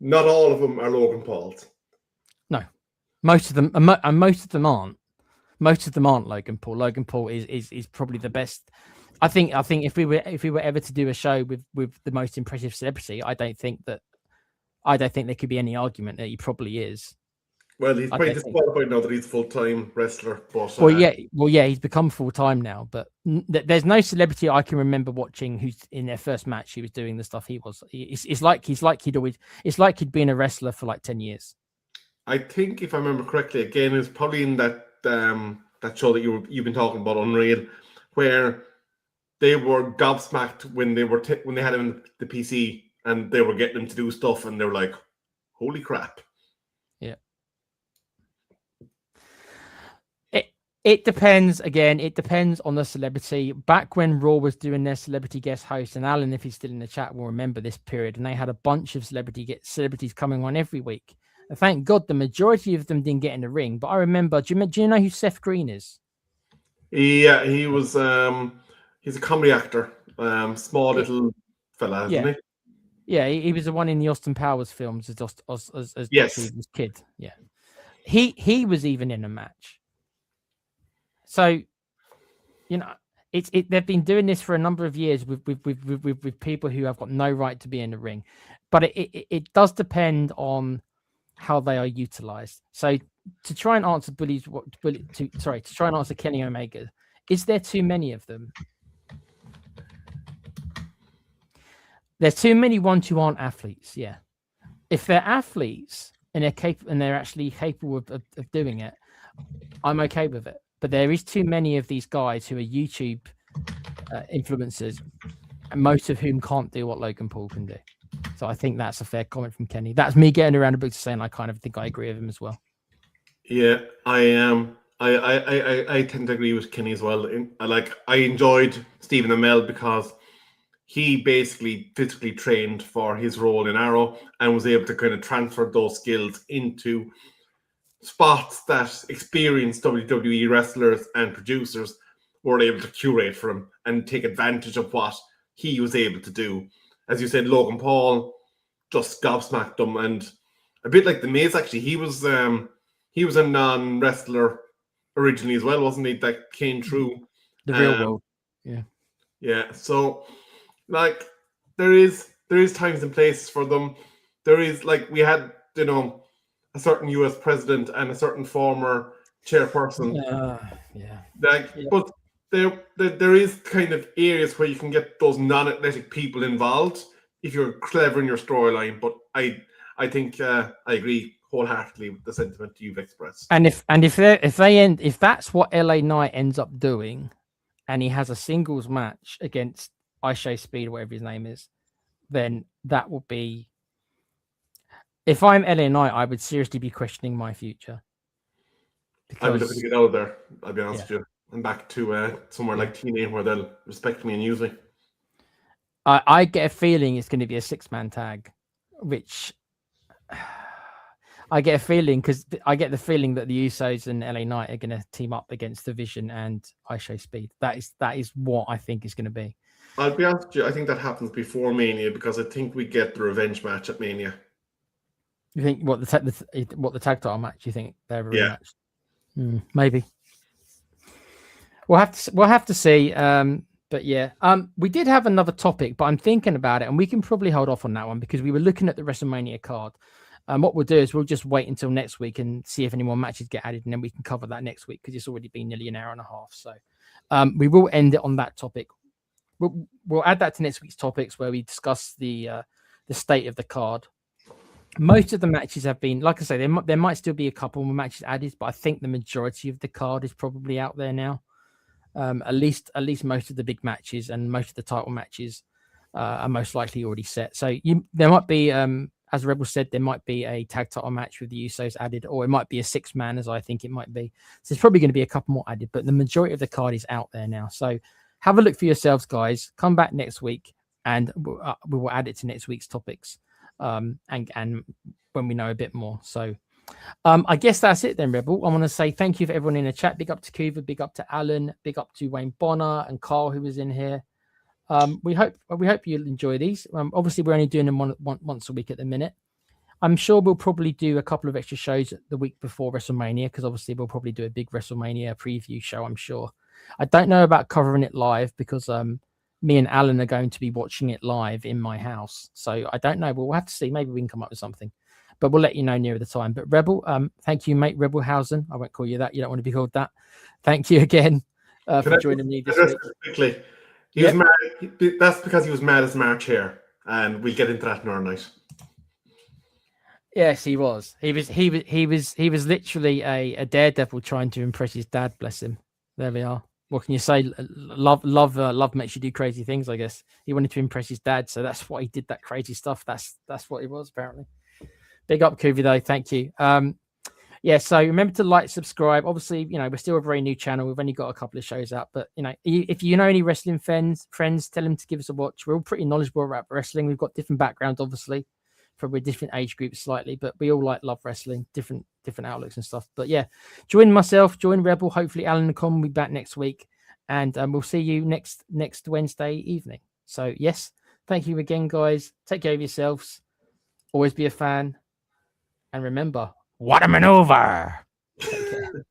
Not all of them are Logan Paul's. No. Most of them aren't. Most of them aren't Logan Paul. Logan Paul is probably the best. I think if we were ever to do a show with the most impressive celebrity, I don't think there could be any argument that he probably is. Well, he's probably disqualified now that he's a full-time wrestler. But, he's become full-time now. But there's no celebrity I can remember watching who's in their first match who was doing the stuff he was. It's like he'd been a wrestler for like 10 years. I think if I remember correctly, again, it was probably in that show that you've been talking about, Unreal, where they were gobsmacked when they had him in the PC and they were getting him to do stuff, and they were like, "Holy crap!" Yeah. It depends. Again, it depends on the celebrity. Back when Raw was doing their celebrity guest host, and Alan, if he's still in the chat, will remember this period, and they had a bunch of celebrities coming on every week. And thank God the majority of them didn't get in the ring. But I remember, do you know who Seth Green is? Yeah, he was. He's a comedy actor. Small little fella, isn't he? Yeah, he was the one in the Austin Powers films as yes. his kid. Yeah, he was even in a match. So, you know, they've been doing this for a number of years with people who have got no right to be in the ring, but it does depend on how they are utilized. So to try and answer to try and answer Kenny Omega, is there too many of them? There's too many ones who aren't athletes. Yeah, if they're athletes and they're actually capable of doing it, I'm okay with it. But there is too many of these guys who are YouTube influencers, and most of whom can't do what Logan Paul can do. So I think that's a fair comment from Kenny. That's me getting around the book to saying I kind of think I agree with him as well. Yeah, I am. I tend to agree with Kenny as well. I enjoyed Stephen Amell because he basically physically trained for his role in Arrow and was able to kind of transfer those skills into spots that experienced WWE wrestlers and producers were able to curate for him and take advantage of what he was able to do. As you said, Logan Paul just gobsmacked him, and a bit like the Mace. Actually, he was a non-wrestler originally as well, wasn't he? That came through the real world. Yeah. So, like, there is times and places for them. There is, like, we had, a certain U.S. president and a certain former chairperson. But there is kind of areas where you can get those non-athletic people involved if you're clever in your storyline. But I think I agree wholeheartedly with the sentiment you've expressed. And if that's what LA Knight ends up doing, and he has a singles match against Aisha Speed, whatever his name is, then that will be. If I'm LA Knight, I would seriously be questioning my future. I would looking to get out of there. I'll be honest with you. I'm back to somewhere like TNA where they'll respect me and use me. I get a feeling it's going to be a 6-man tag, which I get a feeling because I get the feeling that the Usos and LA Knight are going to team up against the Vision and Aisha Speed. That is what I think is going to be. I'll be honest with you. I think that happens before Mania because I think we get the revenge match at Mania. You think what the tag title match? You think they're a rematch? Maybe. We'll have to see. But yeah, we did have another topic, but I'm thinking about it, and we can probably hold off on that one because we were looking at the WrestleMania card. What we'll do is we'll just wait until next week and see if any more matches get added, and then we can cover that next week because it's already been nearly an hour and a half. So we will end it on that topic. We'll add that to next week's topics where we discuss the state of the card. Most of the matches have been, like I say, there might still be a couple more matches added, but I think the majority of the card is probably out there now. At least most of the big matches and most of the title matches are most likely already set. So there might be, as Rebel said, there might be a tag title match with the Usos added, or it might be a 6-man, as I think it might be. So there's probably going to be a couple more added, but the majority of the card is out there now. So have a look for yourselves, guys. Come back next week, and we will add it to next week's topics. And when we know a bit more. So I guess that's it then, Rebel. I want to say thank you for everyone in the chat. Big up to Kuva, big up to Alan, big up to Wayne Bonner and Carl, who was in here. We hope you'll enjoy these. Obviously, we're only doing them once a week at the minute. I'm sure we'll probably do a couple of extra shows the week before WrestleMania because obviously we'll probably do a big WrestleMania preview show, I'm sure. I don't know about covering it live because me and Alan are going to be watching it live in my house. So I don't know. We'll have to see. Maybe we can come up with something. But we'll let you know nearer the time. But Rebel, thank you, mate. Rebelhausen. I won't call you that. You don't want to be called that. Thank you again for joining me this week. Quickly. He was mad. That's because he was mad as March here. And we'll get into that in our night. Yes, he was. He was literally a daredevil trying to impress his dad. Bless him. There we are. What can you say? Love makes you do crazy things, I guess. He wanted to impress his dad, so that's why he did that crazy stuff. That's what it was, apparently. Big up, Kuvi, though. Thank you. Yeah, so remember to like, subscribe. Obviously, we're still a very new channel. We've only got a couple of shows out, but if you know any wrestling friends, tell them to give us a watch. We're all pretty knowledgeable about wrestling. We've got different backgrounds, obviously, probably different age groups slightly, but we all love wrestling, different outlooks and stuff. But yeah, join Rebel. Hopefully, Alan and Con will be back next week, and we'll see you next Wednesday evening. So yes, thank you again, guys. Take care of yourselves. Always be a fan, and remember, what a maneuver! Take care.